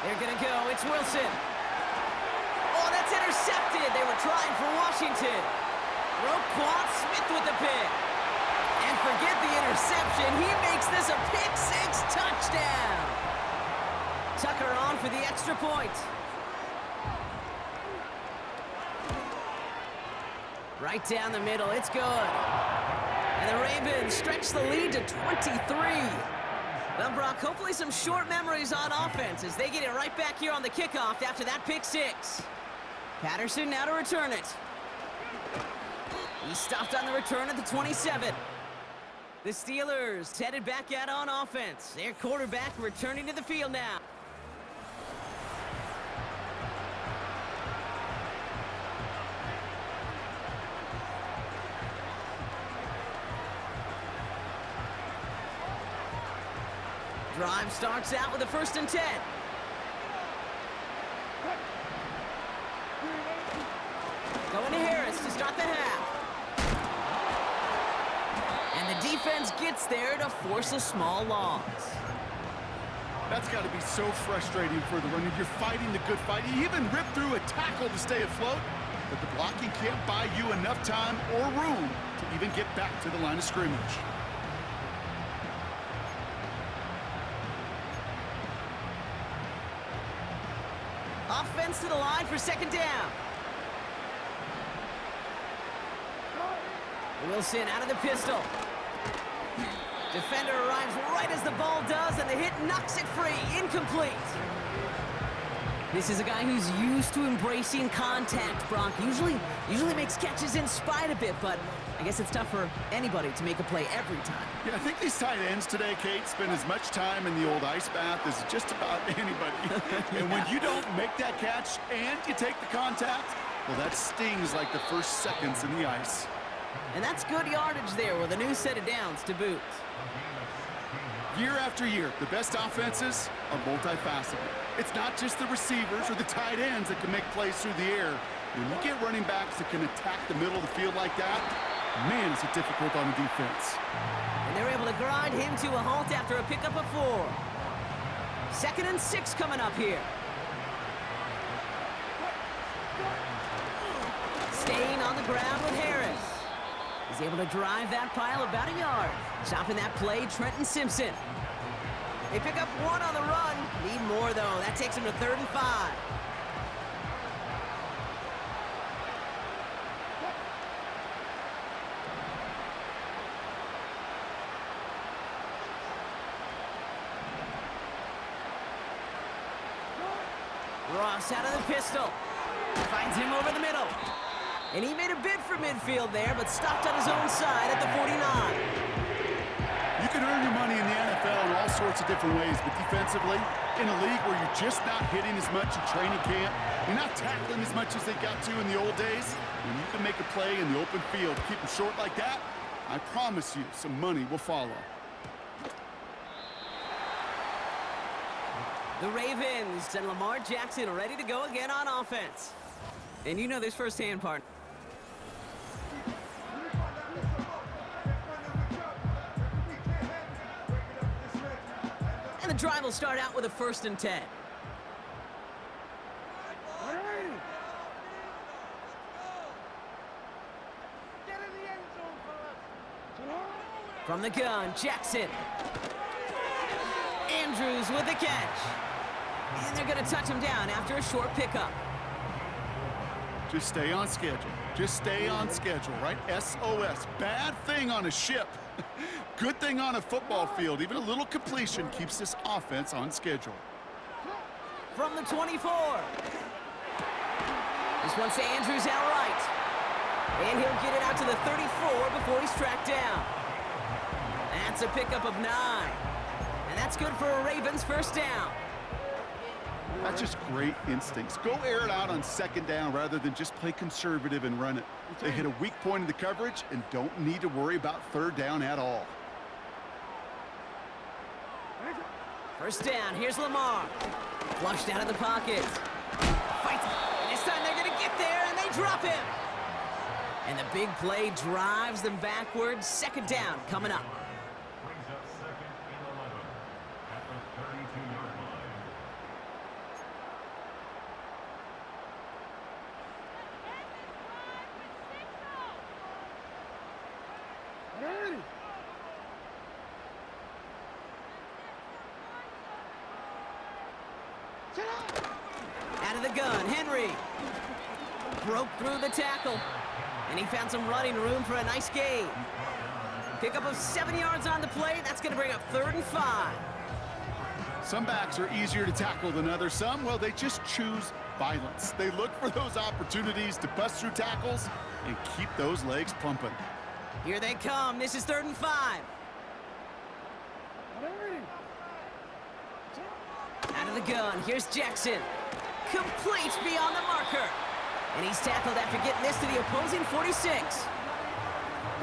They're going to go. It's Wilson. Oh, that's intercepted. They were trying for Washington. Roquan Smith with the pick. And forget the interception. He makes this a pick-6 touchdown. Tucker on for the extra point. Right down the middle. It's good. And the Ravens stretch the lead to 23. Well, Brock, hopefully some short memories on offense as they get it right back here on the kickoff after that pick-6. Patterson now to return it. He stopped on the return at the 27. The Steelers headed back out on offense. Their quarterback returning to the field now. Drive starts out with a 1st and 10. Going to Harris to start the half. defense gets there to force a small loss. That's got to be so frustrating for the runner. You're fighting the good fight. You even rip through a tackle to stay afloat, but the blocking can't buy you enough time or room to even get back to the line of scrimmage. Offense to the line for second down. Wilson out of the pistol. Defender arrives right as the ball does, and the hit knocks it free. Incomplete. This is a guy who's used to embracing contact, Bronk. Usually makes catches in spite of it, but I guess it's tough for anybody to make a play every time. Yeah, I think these tight ends today, Kate, spend as much time in the old ice bath as just about anybody. And when you don't make that catch and you take the contact, well, that stings like the first seconds in the ice. And that's good yardage there with a new set of downs to boot. Year after year, the best offenses are multifaceted. It's not just the receivers or the tight ends that can make plays through the air. When you get running backs that can attack the middle of the field like that, man, is it difficult on the defense. And they're able to grind him to a halt after a pickup of 4. 2nd and 6 coming up here. Staying on the ground with Harris. He's able to drive that pile about a yard. Stopping that play, Trenton Simpson. They pick up 1 on the run. Need more, though. That takes him to 3rd and 5. Ross out of the pistol. Finds him over the middle. And he made a bid for midfield there, but stopped on his own side at the 49. You can earn your money in the NFL in all sorts of different ways, but defensively, in a league where you're just not hitting as much in training camp, you're not tackling as much as they got to in the old days, when you can make a play in the open field, keep them short like that, I promise you some money will follow. The Ravens and Lamar Jackson ready to go again on offense. And you know this firsthand, partner. And the drive will start out with a 1st and 10. From the gun, Jackson. Andrews with the catch. And they're going to touch him down after a short pickup. Just stay on schedule. Just stay on schedule, right? SOS. Bad thing on a ship. Good thing on a football field. Even a little completion keeps this offense on schedule. From the 24. This one's to Andrews outright. And he'll get it out to the 34 before he's tracked down. That's a pickup of 9. And that's good for a Ravens 1st down. That's just great instincts. Go air it out on 2nd down rather than just play conservative and run it. They hit a weak point in the coverage and don't need to worry about 3rd down at all. 1st down, here's Lamar. Flushed out of the pocket. Fights. This time they're going to get there, and they drop him. And the big play drives them backwards. 2nd down coming up. Out of the gun, Henry. Broke through the tackle. And he found some running room for a nice gain. Pickup of 7 yards on the play. That's going to bring up 3rd and 5. Some backs are easier to tackle than others. Some, well, they just choose violence. They look for those opportunities to bust through tackles and keep those legs pumping. Here they come. This is 3rd and 5. Out of the gun, here's Jackson. Complete beyond the marker. And he's tackled after getting this to the opposing 46.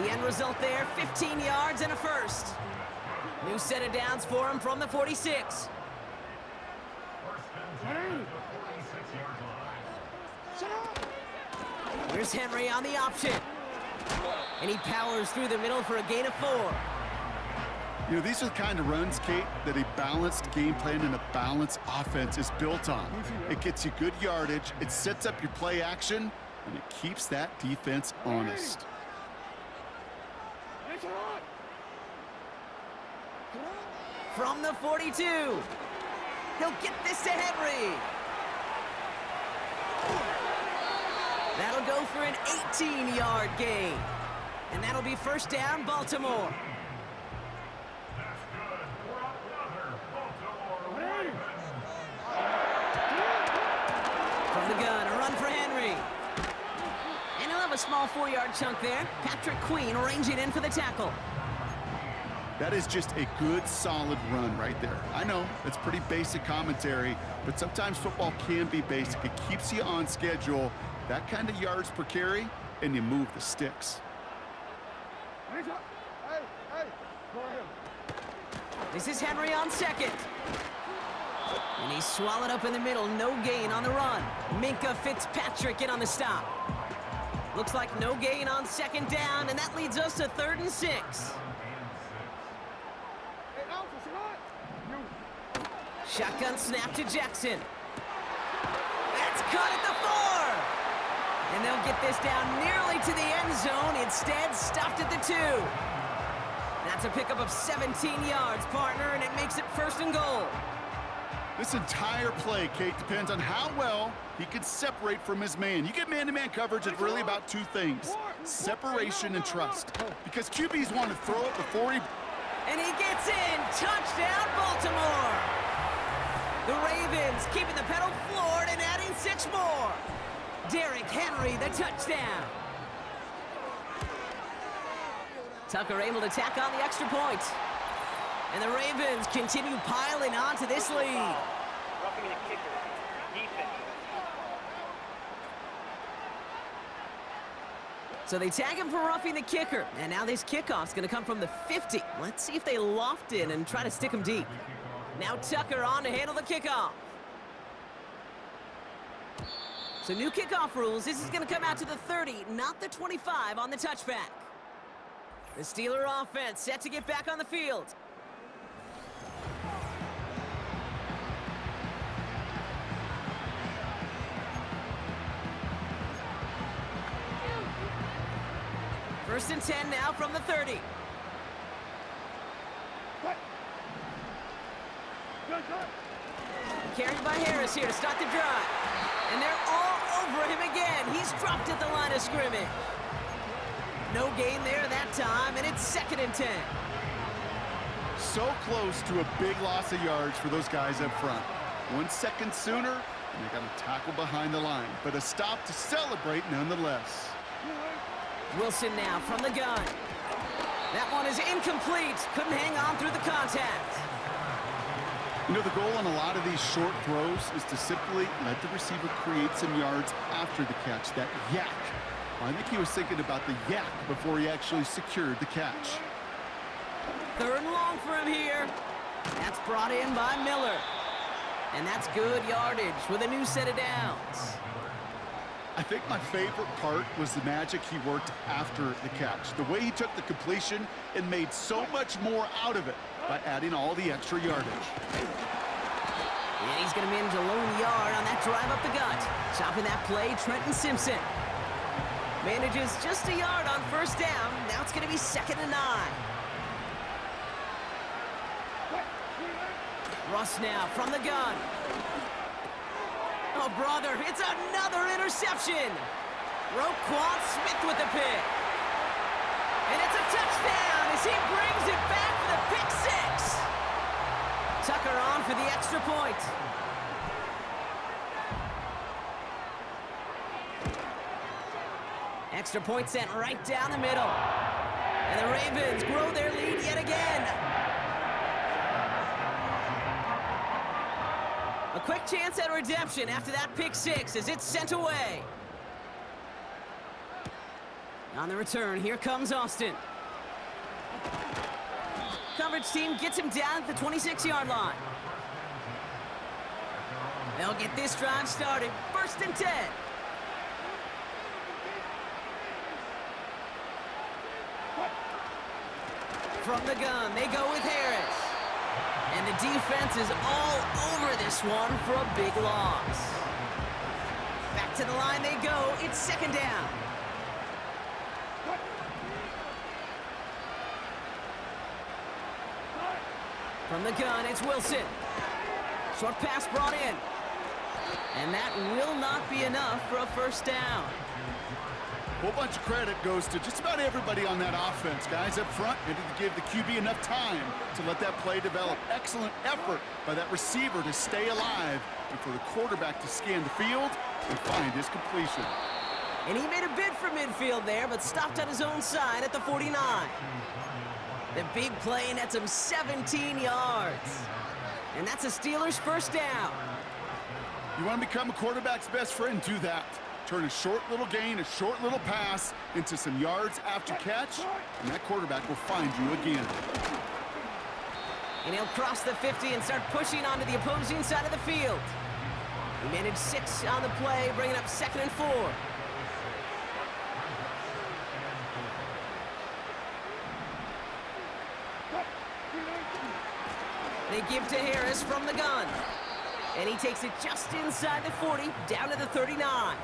The end result there, 15 yards and a 1st. New set of downs for him from the 46. Here's Henry on the option. And he powers through the middle for a gain of 4. You know, these are the kind of runs, Kate, that a balanced game plan and a balanced offense is built on. It gets you good yardage, it sets up your play action, and it keeps that defense honest. From the 42. He'll get this to Henry. That'll go for an 18-yard gain. And that'll be first down, Baltimore. From the gun, a run for Henry. And he'll have a small 4-yard chunk there. Patrick Queen ranging in for the tackle. That is just a good, solid run right there. I know, it's pretty basic commentary, but sometimes football can be basic. It keeps you on schedule, that kind of yards per carry, and you move the sticks. This is Henry on second. And he's swallowed up in the middle. No gain on the run. Minka Fitzpatrick in on the stop. Looks like no gain on second down, and that leads us to 3rd and 6. Shotgun snap to Jackson. That's cut at the 4. And they'll get this down nearly to the end zone. Instead, stopped at the 2. That's a pickup of 17 yards, partner, and it makes it 1st and goal. This entire play, Kate, depends on how well he can separate from his man. You get man-to-man coverage, it's really about 2 things, separation and trust. Because QBs want to throw it before he... And he gets in. Touchdown, Baltimore. The Ravens keeping the pedal floored and adding 6 more. Derrick Henry, the touchdown. Tucker able to tack on the extra point. And the Ravens continue piling on to this lead. Roughing the kicker. Defense. So they tag him for roughing the kicker. And now this kickoff's going to come from the 50. Let's see if they loft in and try to stick him deep. Now Tucker on to handle the kickoff. So new kickoff rules. This is going to come out to the 30, not the 25 on the touchback. The Steeler offense set to get back on the field. First and 10 now from the 30. Carried by Harris here to start the drive. And they're all over him again. He's dropped at the line of scrimmage. No gain there that time, and it's 2nd and 10. So close to a big loss of yards for those guys up front. 1 second sooner, and they got a tackle behind the line. But a stop to celebrate nonetheless. Wilson now from the gun. That one is incomplete. Couldn't hang on through the contact. You know, the goal on a lot of these short throws is to simply let the receiver create some yards after the catch, that yak. I think he was thinking about the yak before he actually secured the catch. 3rd and long for him here. That's brought in by Miller. And that's good yardage with a new set of downs. I think my favorite part was the magic he worked after the catch. The way he took the completion and made so much more out of it by adding all the extra yardage. And he's going to manage a lone yard on that drive up the gut. Chopping that play, Trenton Simpson. Manages just a yard on 1st down. Now it's going to be 2nd and 9. Russ now from the gun. Oh, brother, it's another interception. Roquan Smith with the pick. And it's a touchdown as he brings it back for the pick 6. Tucker on for the extra point. Extra point sent right down the middle. And the Ravens grow their lead yet again. A quick chance at redemption after that pick 6 as it's sent away. On the return, here comes Austin. Coverage team gets him down at the 26-yard line. They'll get this drive started. 1st and 10. From the gun, they go with Harris. And the defense is all over this one for a big loss. Back to the line they go. It's second down. From the gun, it's Wilson. Short pass brought in. And that will not be enough for a first down. A whole bunch of credit goes to just about everybody on that offense. Guys up front had to give the QB enough time to let that play develop. Excellent effort by that receiver to stay alive and for the quarterback to scan the field and find his completion. And he made a bid for midfield there, but stopped on his own side at the 49. The big play nets him 17 yards. And that's a Steelers first down. You want to become a quarterback's best friend? Do that. Turn a short little gain, a short little pass into some yards after catch, and that quarterback will find you again. And he'll cross the 50 and start pushing onto the opposing side of the field. He managed 6 on the play, bringing up 2nd and 4. They give to Harris from the gun. And he takes it just inside the 40, down to the 39.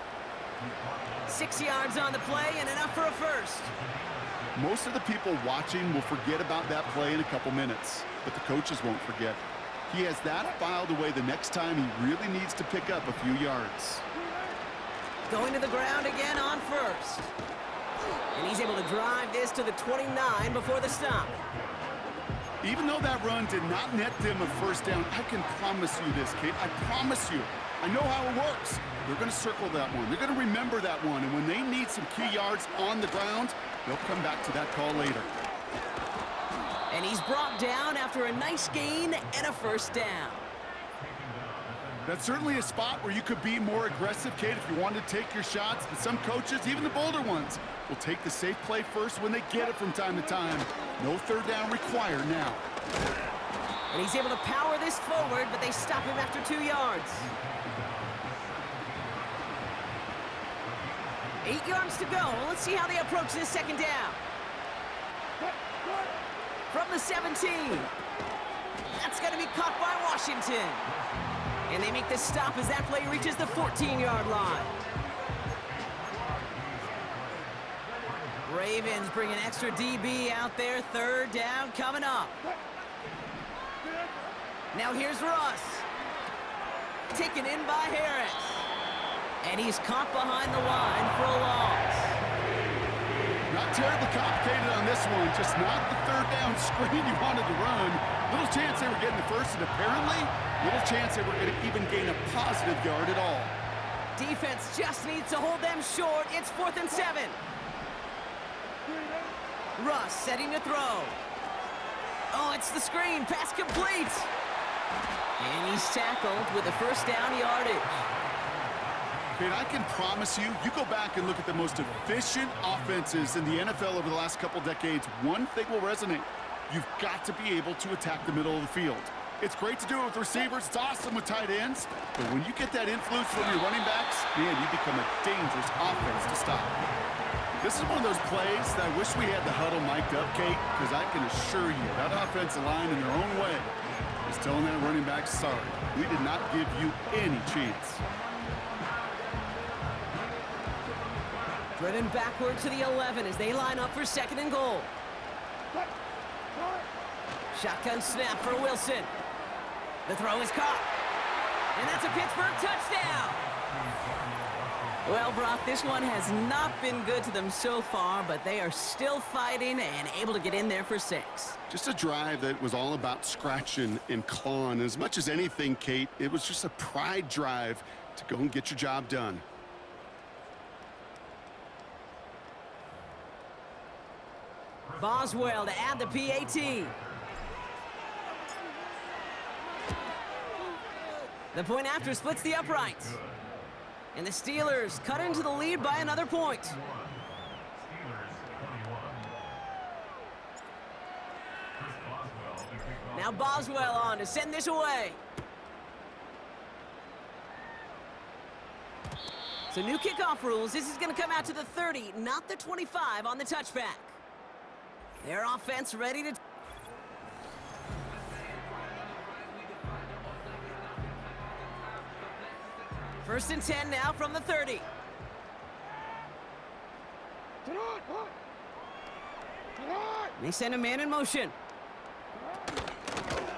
6 yards on the play and enough for a first. Most of the people watching will forget about that play in a couple minutes, but the coaches won't forget. He has that filed away the next time he really needs to pick up a few yards. Going to the ground again on first. And he's able to drive this to the 29 before the stop. Even though that run did not net them a first down, I can promise you this, Kate. I promise you. I know how it works. They're going to circle that one. They're going to remember that one. And when they need some key yards on the ground, they'll come back to that call later. And he's brought down after a nice gain and a first down. That's certainly a spot where you could be more aggressive, Kate, if you wanted to take your shots. But some coaches, even the bolder ones, will take the safe play first when they get it from time to time. No third down required now. And he's able to power this forward, but they stop him after 2 yards. 8 yards to go. Let's see how they approach this second down. From the 17. That's going to be caught by Washington. And they make the stop as that play reaches the 14-yard line. Ravens bring an extra DB out there. Third down coming up. Now here's Russ. Taken in by Harris. And he's caught behind the line for a loss. Not terribly complicated on this one. Just not the third down screen you wanted to run. Little chance they were getting the first, and apparently little chance they were going to even gain a positive yard at all. Defense just needs to hold them short. It's 4th and 7. Russ setting to throw. Oh, it's the screen. Pass complete. And he's tackled with a first down yardage. And I can promise you, you go back and look at the most efficient offenses in the NFL over the last couple decades, one thing will resonate. You've got to be able to attack the middle of the field. It's great to do it with receivers. It's awesome with tight ends. But when you get that influence from your running backs, man, you become a dangerous offense to stop. This is one of those plays that I wish we had the huddle mic'd up, Kate, because I can assure you that offensive line in their own way is telling that running back, sorry, we did not give you any chance. Driven backward to the 11 as they line up for 2nd and goal. Shotgun snap for Wilson. The throw is caught. And that's a Pittsburgh touchdown. Well, Brock, this one has not been good to them so far, but they are still fighting and able to get in there for 6. Just a drive that was all about scratching and clawing. As much as anything, Kate, it was just a pride drive to go and get your job done. Boswell to add the PAT. The point after splits the uprights. And the Steelers cut into the lead by another point. Now Boswell on to send this away. So new kickoff rules. This is going to come out to the 30, not the 25 on the touchback. Their offense ready to First and 10 now from the 30. They send a man in motion.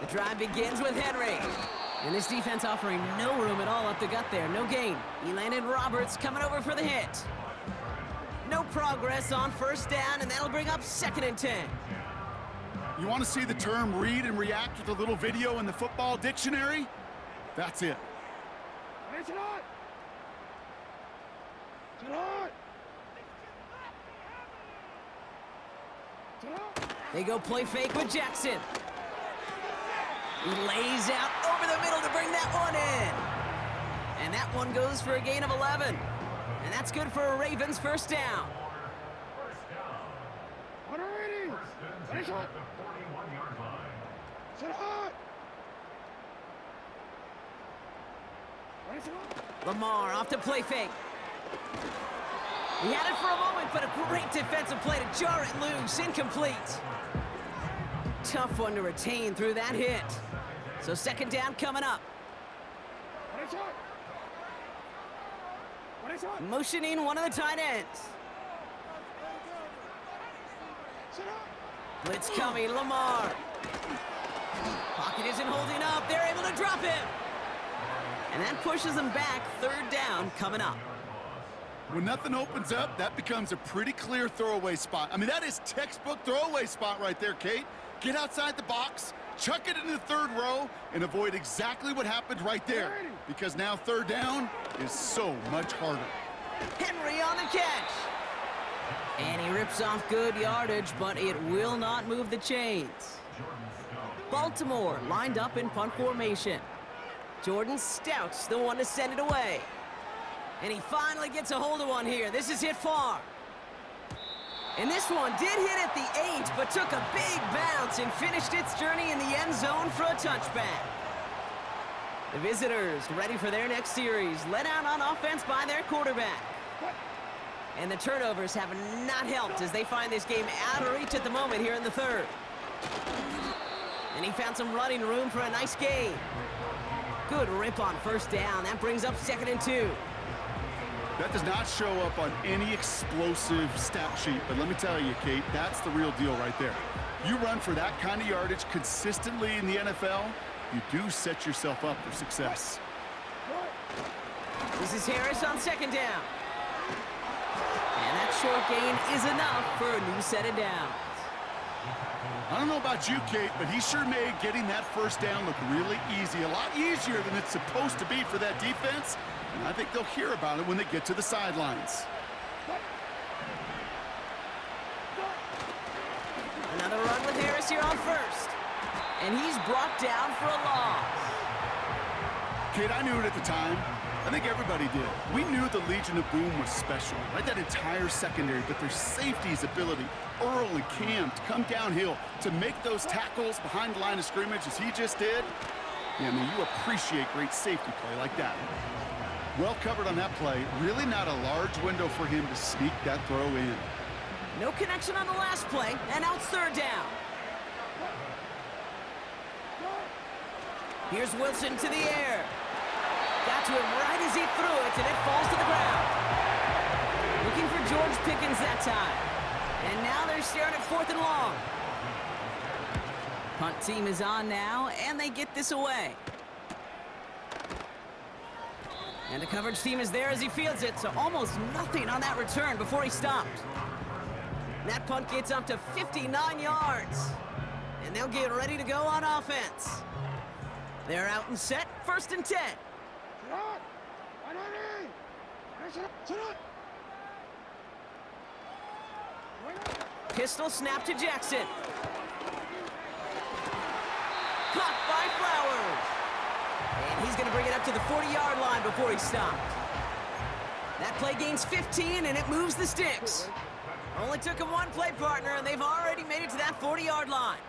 The drive begins with Henry. And this defense offering no room at all up the gut there. No gain. Elandon Roberts coming over for the hit. No progress on first down, and that'll bring up 2nd and 10. You want to see the term read and react with a little video in the football dictionary? That's it. They go play fake with Jackson. He lays out over the middle to bring that one in. And that one goes for a gain of 11. And that's good for a Ravens first down. Lamar off to play fake. He had it for a moment, but a great defensive play to jar it loose. Incomplete. Tough one to retain through that hit. So 2nd down coming up. Motioning one of the tight ends. Blitz coming, Lamar. Pocket isn't holding up. They're able to drop him. And that pushes them back. 3rd down coming up. When nothing opens up, that becomes a pretty clear throwaway spot. I mean, that is textbook throwaway spot right there, Kate. Get outside the box, chuck it into the 3rd row, and avoid exactly what happened right there. Because now 3rd down is so much harder. Henry on the catch. And he rips off good yardage, but it will not move the chains. Baltimore lined up in punt formation. Jordan Stout's the one to send it away. And he finally gets a hold of one here. This is hit far. And this one did hit at the 8, but took a big bounce and finished its journey in the end zone for a touchback. The visitors ready for their next series, led out on offense by their quarterback. And the turnovers have not helped as they find this game out of reach at the moment here in the 3rd. And he found some running room for a nice gain. Good rip on first down. That brings up 2nd and 2. That does not show up on any explosive stat sheet, but let me tell you, Kate, that's the real deal right there. You run for that kind of yardage consistently in the NFL, you do set yourself up for success. This is Harris on 2nd down. And that short gain is enough for a new set of downs. I don't know about you, Kate, but he sure made getting that first down look really easy. A lot easier than it's supposed to be for that defense. And I think they'll hear about it when they get to the sidelines. Another run with Harris here on 1st. And he's brought down for a loss. Kate, I knew it at the time. I think everybody did. We knew the Legion of Boom was special, right? That entire secondary, but their safety's ability, Earl and Cam, to come downhill, to make those tackles behind the line of scrimmage as he just did. Yeah, I mean, you appreciate great safety play like that. Well covered on that play. Really not a large window for him to sneak that throw in. No connection on the last play, and now it's 3rd down. Here's Wilson to the air. Got to him right as he threw it, and it falls to the ground. Looking for George Pickens that time. And now they're staring at 4th and long. Punt team is on now, and they get this away. And the coverage team is there as he fields it, so almost nothing on that return before he stopped. That punt gets up to 59 yards. And they'll get ready to go on offense. They're out and set, 1st and 10. Pistol snap to Jackson. Caught by Flowers. And he's going to bring it up to the 40-yard line before he stopped. That play gains 15, and it moves the sticks. Only took him one play partner, and they've already made it to that 40-yard line.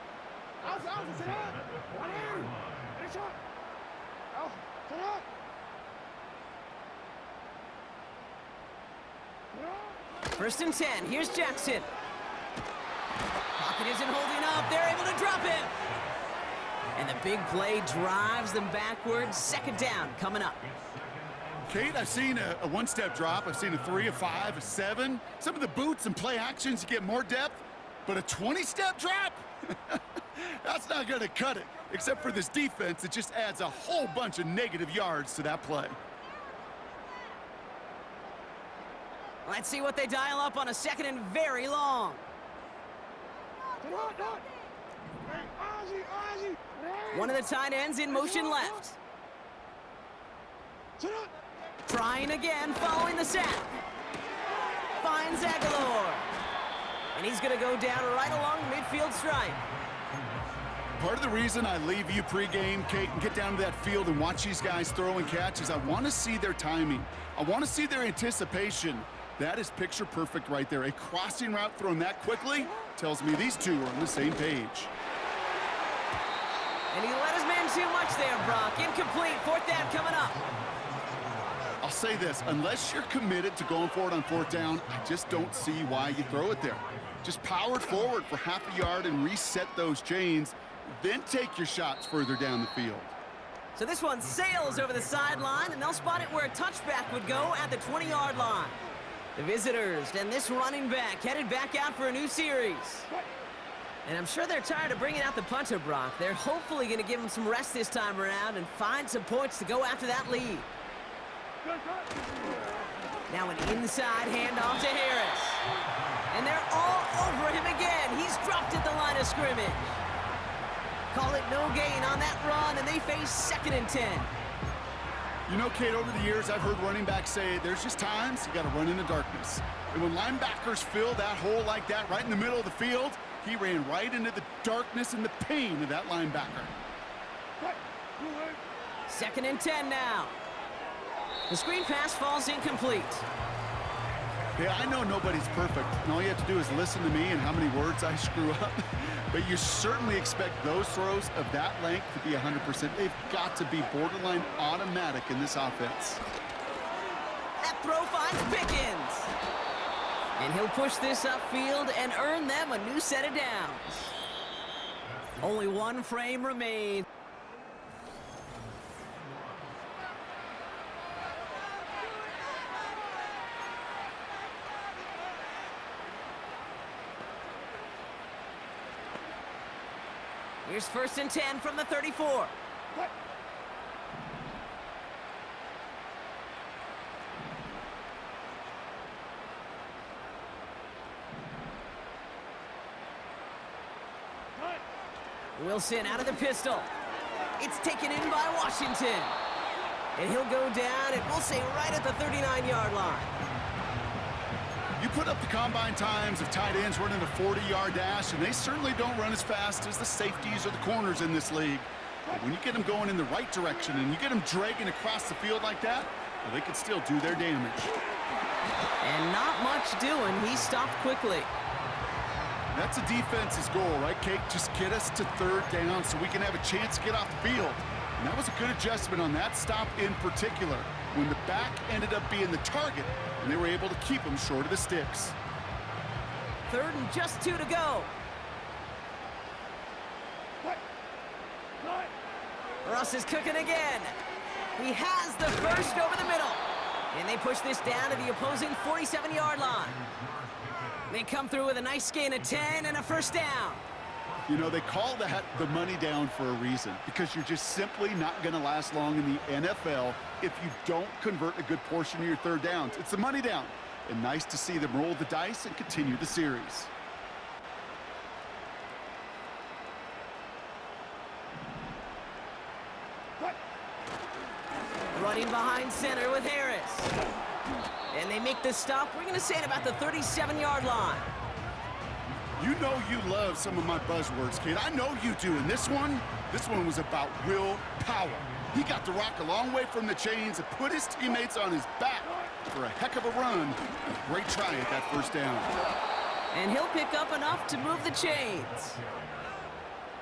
First and 10. Here's Jackson. Pocket isn't holding up. They're able to drop him. And the big play drives them backwards. 2nd down coming up. Kate, I've seen a one-step drop. I've seen a 3, a 5, a 7. Some of the boots and play actions, you get more depth. But a 20-step drop? That's not going to cut it. Except for this defense, it just adds a whole bunch of negative yards to that play. Let's see what they dial up on a second and very long. One of the tight ends in motion left. Trying again, following the sack. Finds Aguilar. And he's going to go down right along midfield stripe. Part of the reason I leave you pregame, Kate, and get down to that field and watch these guys throw and catch is I want to see their timing. I want to see their anticipation. That is picture perfect right there. A crossing route thrown that quickly tells me these two are on the same page. And he let his man too much there, Brock. Incomplete. Fourth down coming up. I'll say this, unless you're committed to going for it on fourth down, I just don't see why you throw it there. Just power it forward for half a yard and reset those chains, then take your shots further down the field. So this one sails over the sideline, and they'll spot it where a touchback would go at the 20-yard line. The visitors and this running back headed back out for a new series. And I'm sure they're tired of bringing out the punter, Brock. They're hopefully going to give him some rest this time around and find some points to go after that lead. Now an inside handoff to Harris. And they're all over him again. He's dropped at the line of scrimmage. Call it no gain on that run, and they face 2nd and 10. You know, Kate, over the years, I've heard running backs say there's just times you got to run in the darkness. And when linebackers fill that hole like that right in the middle of the field, he ran right into the darkness and the pain of that linebacker. 2nd and 10 now. The screen pass falls incomplete. Yeah, I know nobody's perfect, and all you have to do is listen to me and how many words I screw up. But you certainly expect those throws of that length to be 100%. They've got to be borderline automatic in this offense. That throw finds Pickens. And he'll push this upfield and earn them a new set of downs. Only one frame remains. Here's 1st and 10 from the 34. Wilson out of the pistol. It's taken in by Washington. And he'll go down, and we'll say right at the 39-yard line. You put up the combine times of tight ends running a 40-yard dash, and they certainly don't run as fast as the safeties or the corners in this league. But when you get them going in the right direction and you get them dragging across the field like that, well, they can still do their damage. And not much doing. He stopped quickly. That's a defense's goal, right, Kate? Just get us to 3rd down so we can have a chance to get off the field. And that was a good adjustment on that stop in particular, when the back ended up being the target, and they were able to keep him short of the sticks. 3rd and just 2 to go. Russ is cooking again. He has the first over the middle. And they push this down to the opposing 47-yard line. They come through with a nice gain of 10 and a 1st down. You know, they call that the money down for a reason, because you're just simply not going to last long in the NFL if you don't convert a good portion of your 3rd downs. It's the money down. And nice to see them roll the dice and continue the series. Running behind center with Harris. And they make this stop, we're going to say at about the 37-yard line. You know you love some of my buzzwords, kid. I know you do. And this one was about willpower. He got the rock a long way from the chains and put his teammates on his back for a heck of a run. A great try at that 1st down. And he'll pick up enough to move the chains.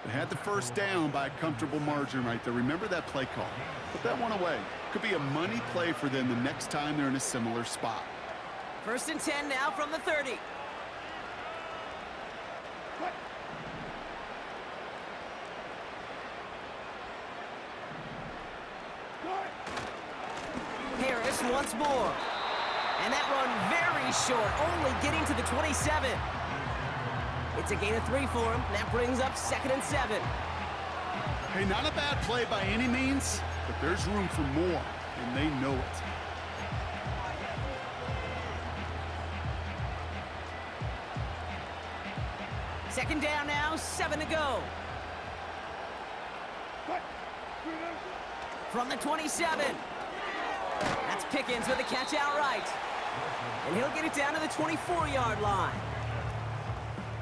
They had the 1st down by a comfortable margin right there. Remember that play call. Put that one away. Could be a money play for them the next time they're in a similar spot. 1st and 10 now from the 30. Harris this once more. And that run very short, only getting to the 27. It's a gain of 3 for him. That brings up 2nd and 7. Hey, not a bad play by any means, but there's room for more, and they know it. Second down now, 7 to go. From the 27. That's Pickens with a catch outright. And he'll get it down to the 24-yard line.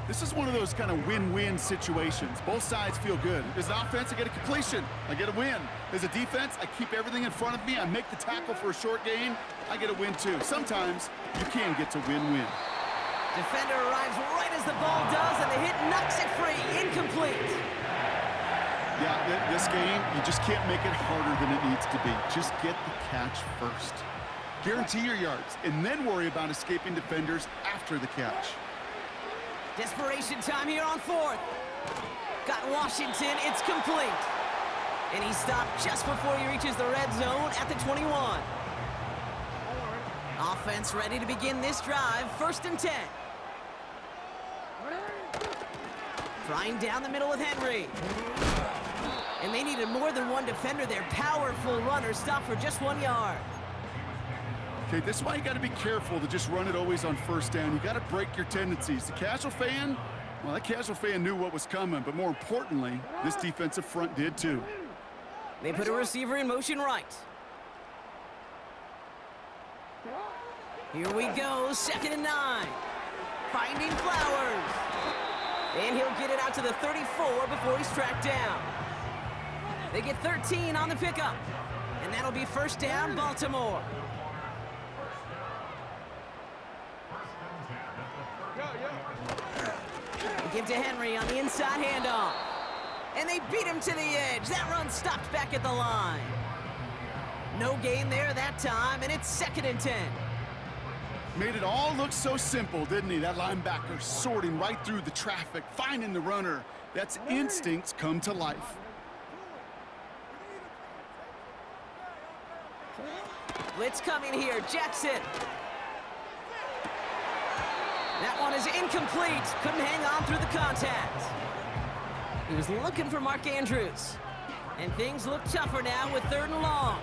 This is one of those kind of win-win situations. Both sides feel good. As an offense, I get a completion. I get a win. As a defense, I keep everything in front of me. I make the tackle for a short gain. I get a win, too. Sometimes you can get to win-win. Defender arrives right as the ball does, and the hit knocks it free. Incomplete. Yeah, this game, you just can't make it harder than it needs to be. Just get the catch first. Guarantee your yards, and then worry about escaping defenders after the catch. Desperation time here on 4th. Got Washington, it's complete. And he stopped just before he reaches the red zone at the 21. Offense ready to begin this drive, 1st and 10. Trying down the middle with Henry. And they needed more than one defender. Their powerful runner stopped for just 1 yard. Okay, this is why you got to be careful to just run it always on 1st down. You got to break your tendencies. The casual fan, well, that casual fan knew what was coming, but more importantly, this defensive front did too. They put a receiver in motion right. Here we go, 2nd and 9. Finding Flowers. And he'll get it out to the 34 before he's tracked down. They get 13 on the pickup. And that'll be 1st down, Baltimore. They give to Henry on the inside handoff. And they beat him to the edge. That run stopped back at the line. No gain there that time, and it's 2nd and 10. Made it all look so simple, didn't he? That linebacker sorting right through the traffic, finding the runner. That's instincts come to life. Blitz coming here, Jackson. That one is incomplete. Couldn't hang on through the contact. He was looking for Mark Andrews. And things look tougher now with 3rd and long.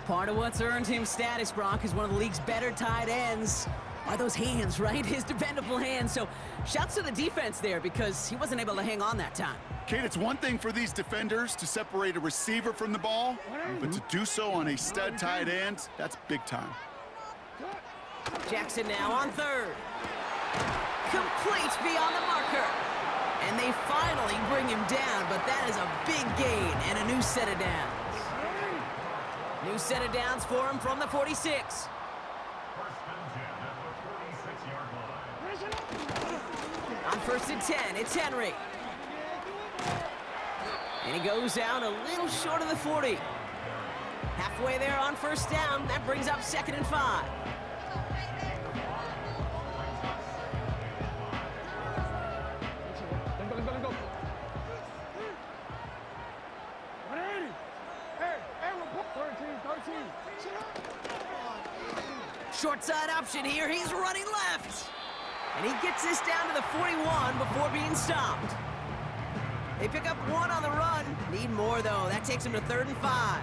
Part of what's earned him status, Brock, is one of the league's better tight ends. Are those hands, right? His dependable hands. So shouts to the defense there because he wasn't able to hang on that time. Kate, it's one thing for these defenders to separate a receiver from the ball, but to do so on a stud tight end, that's big time. Jackson now on 3rd. Complete beyond the marker. And they finally bring him down, but that is a big gain and a new set of downs. New set of downs for him from the 46. On 1st and 10, it's Henry. And he goes out a little short of the 40. Halfway there on 1st down, that brings up 2nd and 5. Short side option here. He's running left. And he gets this down to the 41 before being stopped. They pick up 1 on the run. Need more, though. That takes him to 3rd and 5.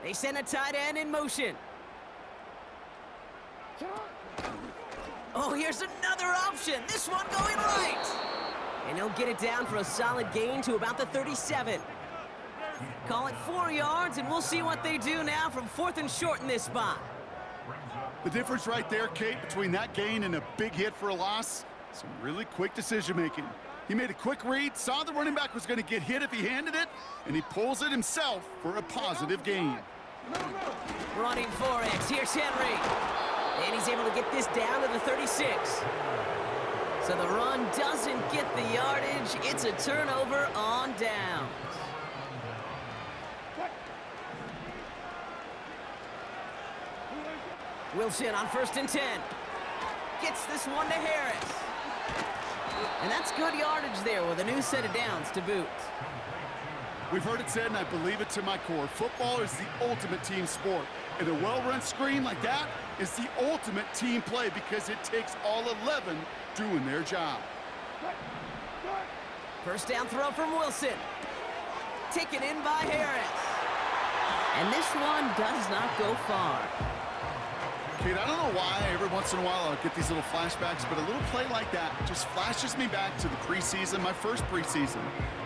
They send a tight end in motion. Oh, here's another option. This one going right. And he'll get it down for a solid gain to about the 37. Call it 4 yards, and we'll see what they do now from 4th and short in this spot. The difference right there, Kate, between that gain and a big hit for a loss, some really quick decision-making. He made a quick read, saw the running back was going to get hit if he handed it, and he pulls it himself for a positive gain. Running for it. Here's Henry. And he's able to get this down to the 36. So the run doesn't get the yardage. It's a turnover on downs. Wilson on 1st and 10. Gets this one to Harris. And that's good yardage there with a new set of downs to boot. We've heard it said, and I believe it to my core, football is the ultimate team sport. And a well-run screen like that is the ultimate team play because it takes all 11 doing their job. First down throw from Wilson. Taken in by Harris. And this one does not go far. Kate, I don't know why every once in a while I'll get these little flashbacks, but a little play like that just flashes me back to the preseason, my first preseason.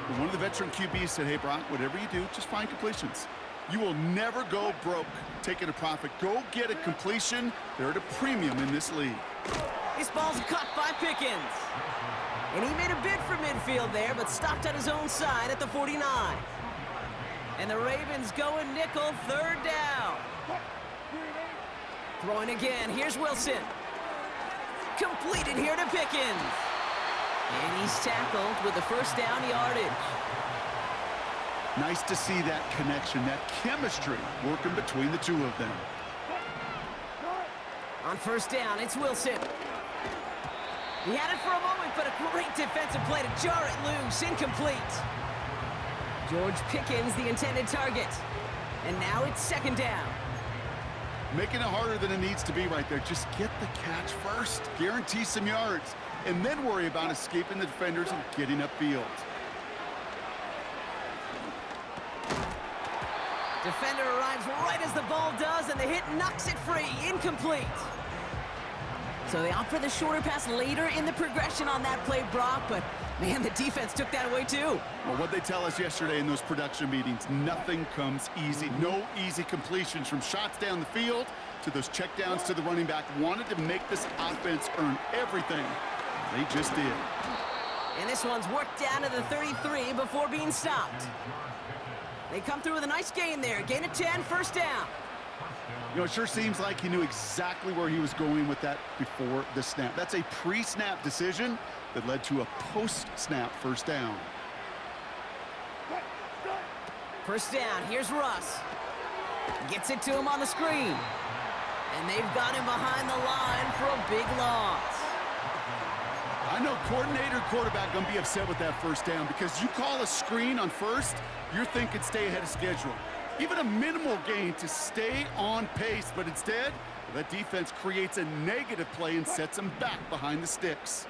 When one of the veteran QBs said, hey, Brock, whatever you do, just find completions. You will never go broke taking a profit. Go get a completion. They're at a premium in this league. This ball's caught by Pickens. And he made a bid for midfield there, but stopped on his own side at the 49. And the Ravens going nickel, third down. Throwing again, here's Wilson. Completed here to Pickens. And he's tackled with the first down yardage. Nice to see that connection, that chemistry working between the two of them. On first down, it's Wilson. He had it for a moment, but a great defensive play to jar it loose. Incomplete. George Pickens, the intended target. And now it's second down. Making it harder than it needs to be right there. Just get the catch first. Guarantee some yards. And then worry about escaping the defenders and getting upfield. Defender arrives right as the ball does, and the hit knocks it free. Incomplete. So they opt for the shorter pass later in the progression on that play, Brock, but man, the defense took that away too. Well, what they tell us yesterday in those production meetings, nothing comes easy. No easy completions from shots down the field to those checkdowns to the running back. Wanted to make this offense earn everything. They just did. And this one's worked down to the 33 before being stopped. They come through with a nice gain there. Gain of 10, first down. You know, it sure seems like he knew exactly where he was going with that before the snap. That's a pre-snap decision that led to a post-snap first down. First down, here's Russ. Gets it to him on the screen. And they've got him behind the line for a big loss. I know coordinator quarterback going to be upset with that first down because you call a screen on first, you're thinking stay ahead of schedule. Even a minimal gain to stay on pace, but instead, that defense creates a negative play and sets them back behind the sticks.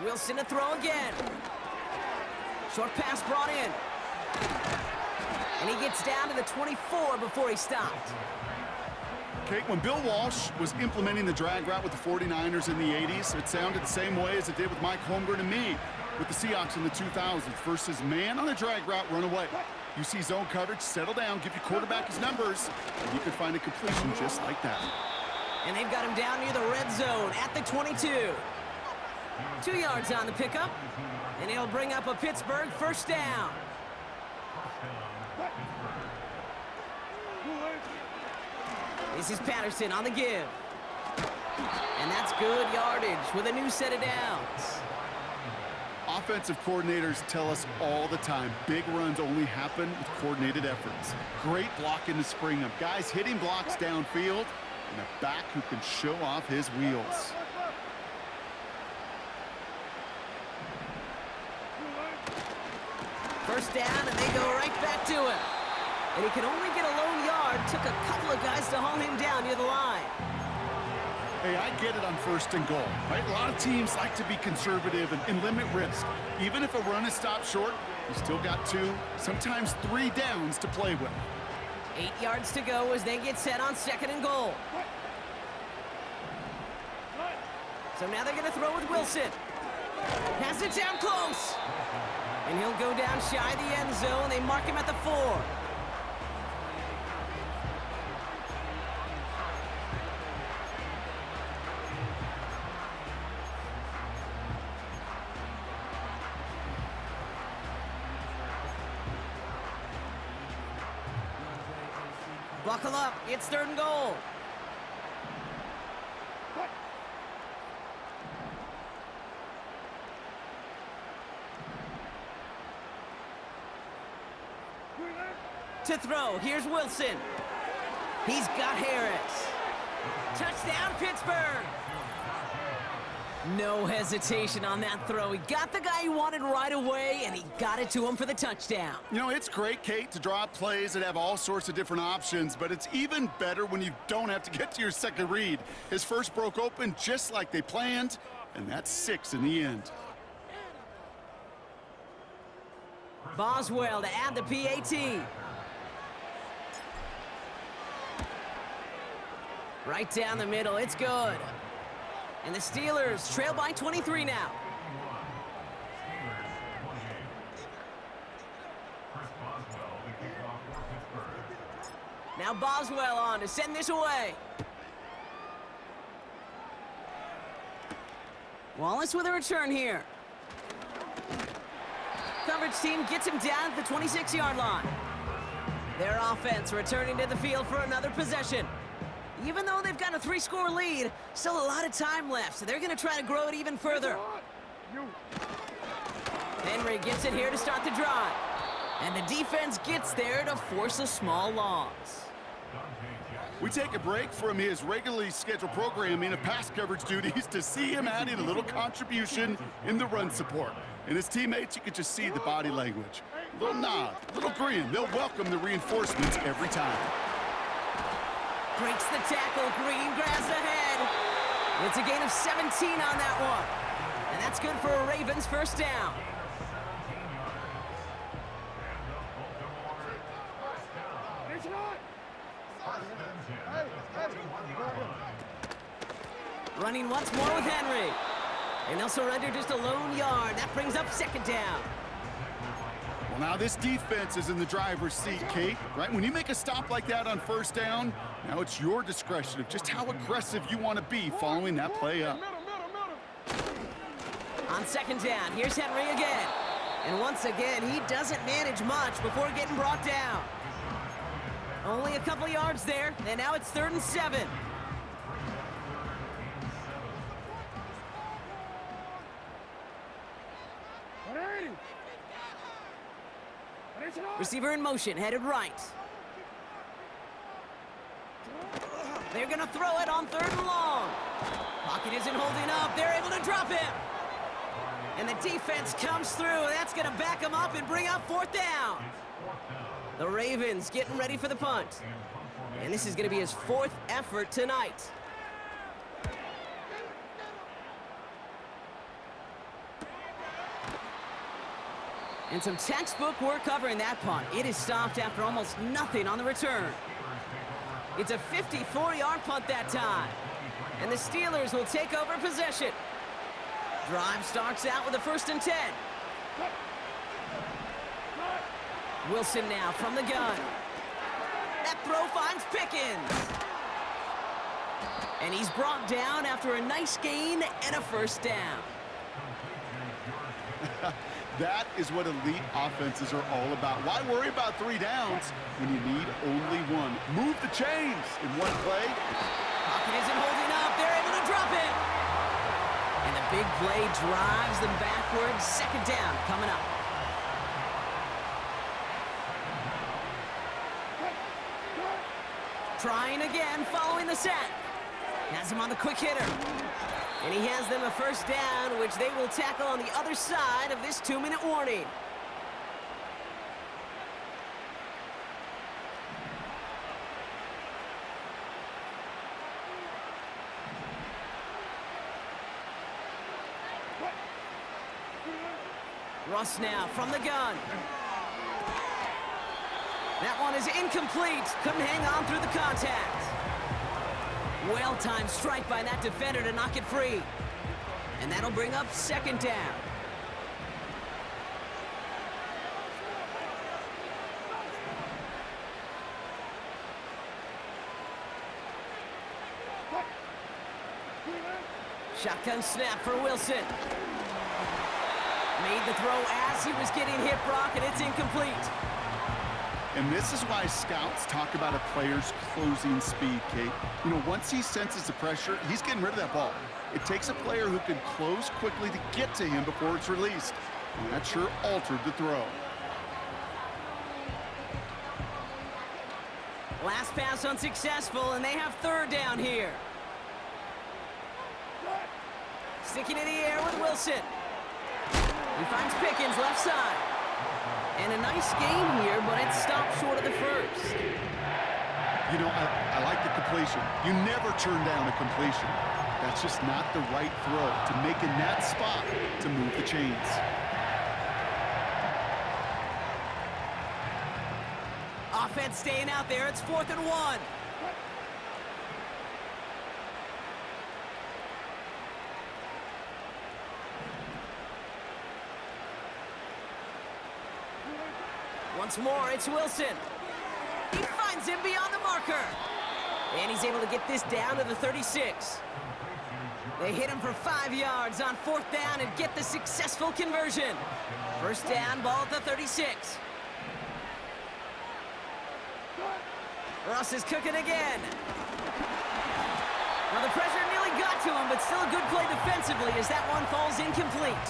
Wilson to throw again. Short pass brought in. And he gets down to the 24 before he stopped. Okay, when Bill Walsh was implementing the drag route with the 49ers in the 80s, it sounded the same way as it did with Mike Holmgren and me with the Seahawks in the 2000s versus man on a drag route, run away. You see zone coverage, settle down, give your quarterback his numbers, and you can find a completion just like that. And they've got him down near the red zone at the 22. 2 yards on the pickup, and he'll bring up a Pittsburgh first down. This is Patterson on the give. And that's good yardage with a new set of downs. Offensive coordinators tell us all the time, big runs only happen with coordinated efforts. Great blocking to spring them. Guys hitting blocks downfield, and a back who can show off his wheels. First down, and they go right back to him. And he can only get a lone yard. Took a couple of guys to haul him down near the line. Hey, I get it on first and goal, right? A lot of teams like to be conservative and limit risk. Even if a run is stopped short, you still got 2, sometimes 3 downs to play with. 8 yards to go as they get set on second and goal. So now they're going to throw with Wilson. Has it down close. And he'll go down shy of the end zone. They mark him at the 4. Buckle up, it's third and goal. To throw, here's Wilson. He's got Harris. Touchdown, Pittsburgh! No hesitation on that throw. He got the guy he wanted right away, and he got it to him for the touchdown. You know, it's great, Kate, to draw up plays that have all sorts of different options, but it's even better when you don't have to get to your second read. His first broke open just like they planned, and that's 6 in the end. Boswell to add the PAT. Right down the middle, it's good. And the Steelers trail by 23 now. Now Boswell on to send this away. Wallace with a return here. Coverage team gets him down at the 26-yard line. Their offense returning to the field for another possession. Even though they've got a 3-score lead, still a lot of time left, so they're going to try to grow it even further. Henry gets it here to start the drive. And the defense gets there to force a small loss. We take a break from his regularly scheduled programming of pass coverage duties to see him adding a little contribution in the run support. And his teammates, you could just see the body language. A little nod, a little grin. They'll welcome the reinforcements every time. Breaks the tackle, Green grass ahead. It's a gain of 17 on that one. And that's good for a Ravens first down. Running once more with Henry. And they'll surrender just a lone yard. That brings up second down. Well, now this defense is in the driver's seat, Kate, right? When you make a stop like that on first down, now it's your discretion of just how aggressive you want to be following that play up. On second down, here's Henry again. And once again, he doesn't manage much before getting brought down. Only a couple yards there, and now it's 3rd and 7. Receiver in motion, headed right. They're gonna throw it on 3rd and long. Pocket isn't holding up, they're able to drop him. And the defense comes through, that's gonna back them up and bring up 4th down. The Ravens getting ready for the punt. And this is gonna be his 4th effort tonight. And some textbook work covering that punt. It is stopped after almost nothing on the return. It's a 54-yard punt that time. And the Steelers will take over possession. Drive starts out with a 1st and 10. Wilson now from the gun. That throw finds Pickens. And he's brought down after a nice gain and a 1st down. That is what elite offenses are all about. Why worry about 3 downs when you need only 1? Move the chains in one play. Pocket isn't holding up. They're able to drop it. And the big play drives them backwards. 2nd down coming up. Trying again, following the sack. Has him on the quick hitter. And he has them a 1st down, which they will tackle on the other side of this 2-minute warning. Russ now from the gun. That one is incomplete. Couldn't hang on through the contact. Well-timed strike by that defender to knock it free. And that'll bring up 2nd down. Shotgun snap for Wilson. Made the throw as he was getting hit, Brock, and it's incomplete. And this is why scouts talk about a player's closing speed, Kate. You know, once he senses the pressure, he's getting rid of that ball. It takes a player who can close quickly to get to him before it's released. And that sure altered the throw. Last pass unsuccessful, and they have third down here. Sticking in the air with Wilson. He finds Pickens left side. And a nice game here, but it stopped short of the first. You know, I like the completion. You never turn down a completion. That's just not the right throw to make in that spot to move the chains. Offense staying out there. It's 4th and 1. Once more, it's Wilson. He finds him beyond the marker. And he's able to get this down to the 36. They hit him for 5 yards on 4th down and get the successful conversion. First down, ball at the 36. Russ is cooking again. Well, the pressure nearly got to him, but still a good play defensively as that one falls incomplete.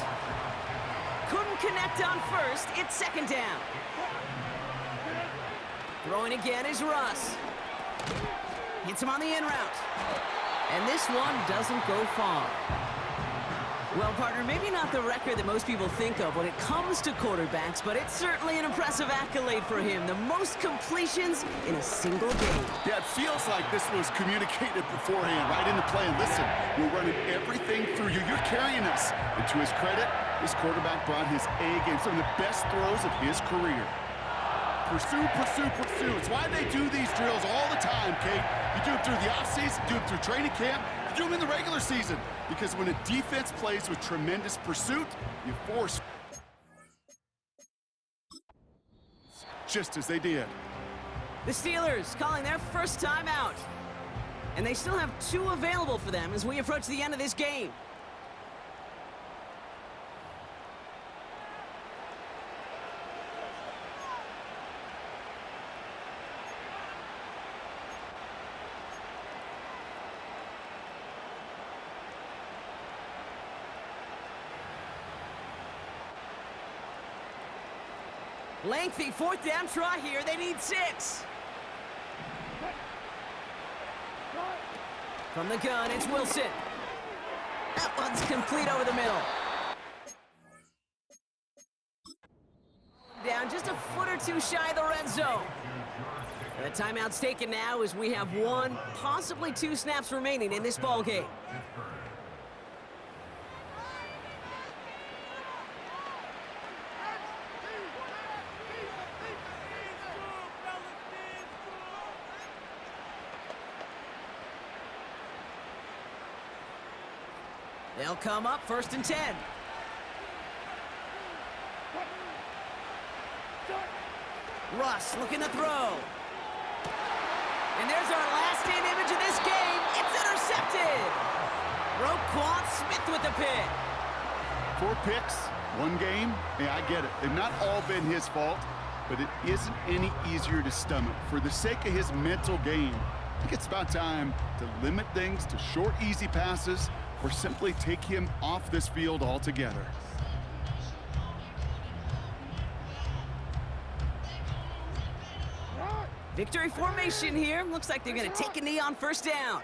Couldn't connect on first. It's 2nd down. Throwing again is Russ. Hits him on the in route. And this one doesn't go far. Well, partner, maybe not the record that most people think of when it comes to quarterbacks, but it's certainly an impressive accolade for him. The most completions in a single game. Yeah, it feels like this was communicated beforehand, right in the play. And listen, we're running everything through you. You're carrying us. And to his credit, this quarterback brought his A game, some of the best throws of his career. Pursue, pursue, pursue. It's why they do these drills all the time, Kate. You do it through the offseason, you do it through training camp, you do them in the regular season. Because when a defense plays with tremendous pursuit, you force just as they did. The Steelers calling their first time out. And they still have 2 available for them as we approach the end of this game. Lengthy 4th down try here. They need 6. From the gun, it's Wilson. That one's complete over the middle. Down just a foot or 2 shy of the red zone. The timeout's taken now as we have 1, possibly 2 snaps remaining in this ball game. They'll come up 1st and 10. Russ looking to throw. And there's our last-in image of this game. It's intercepted. Roquan Smith with the pick. 4 picks, 1 game. Yeah, I get it. They've not all been his fault, but it isn't any easier to stomach. For the sake of his mental game, I think it's about time to limit things to short, easy passes or simply take him off this field altogether. Victory formation here. Looks like they're going to take a knee on 1st down.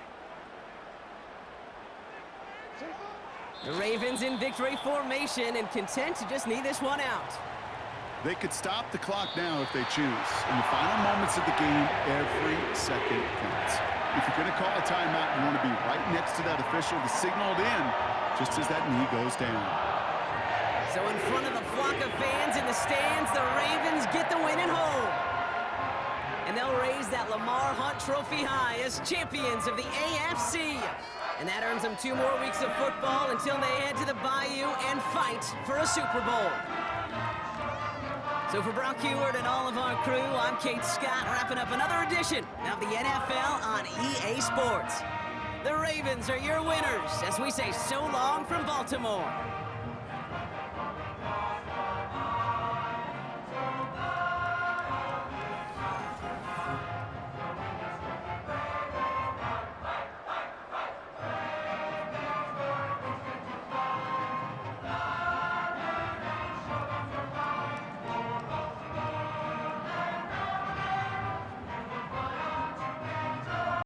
The Ravens in victory formation and content to just knee this one out. They could stop the clock now if they choose. In the final moments of the game, every second counts. If you're going to call a timeout, you want to be right next to that official to signal it in just as that knee goes down. So in front of the flock of fans in the stands, the Ravens get the win at home. And they'll raise that Lamar Hunt trophy high as champions of the AFC. And that earns them 2 more weeks of football until they head to the Bayou and fight for a Super Bowl. So for Brock Heward and all of our crew, I'm Kate Scott, wrapping up another edition of the NFL on EA Sports. The Ravens are your winners as we say so long from Baltimore.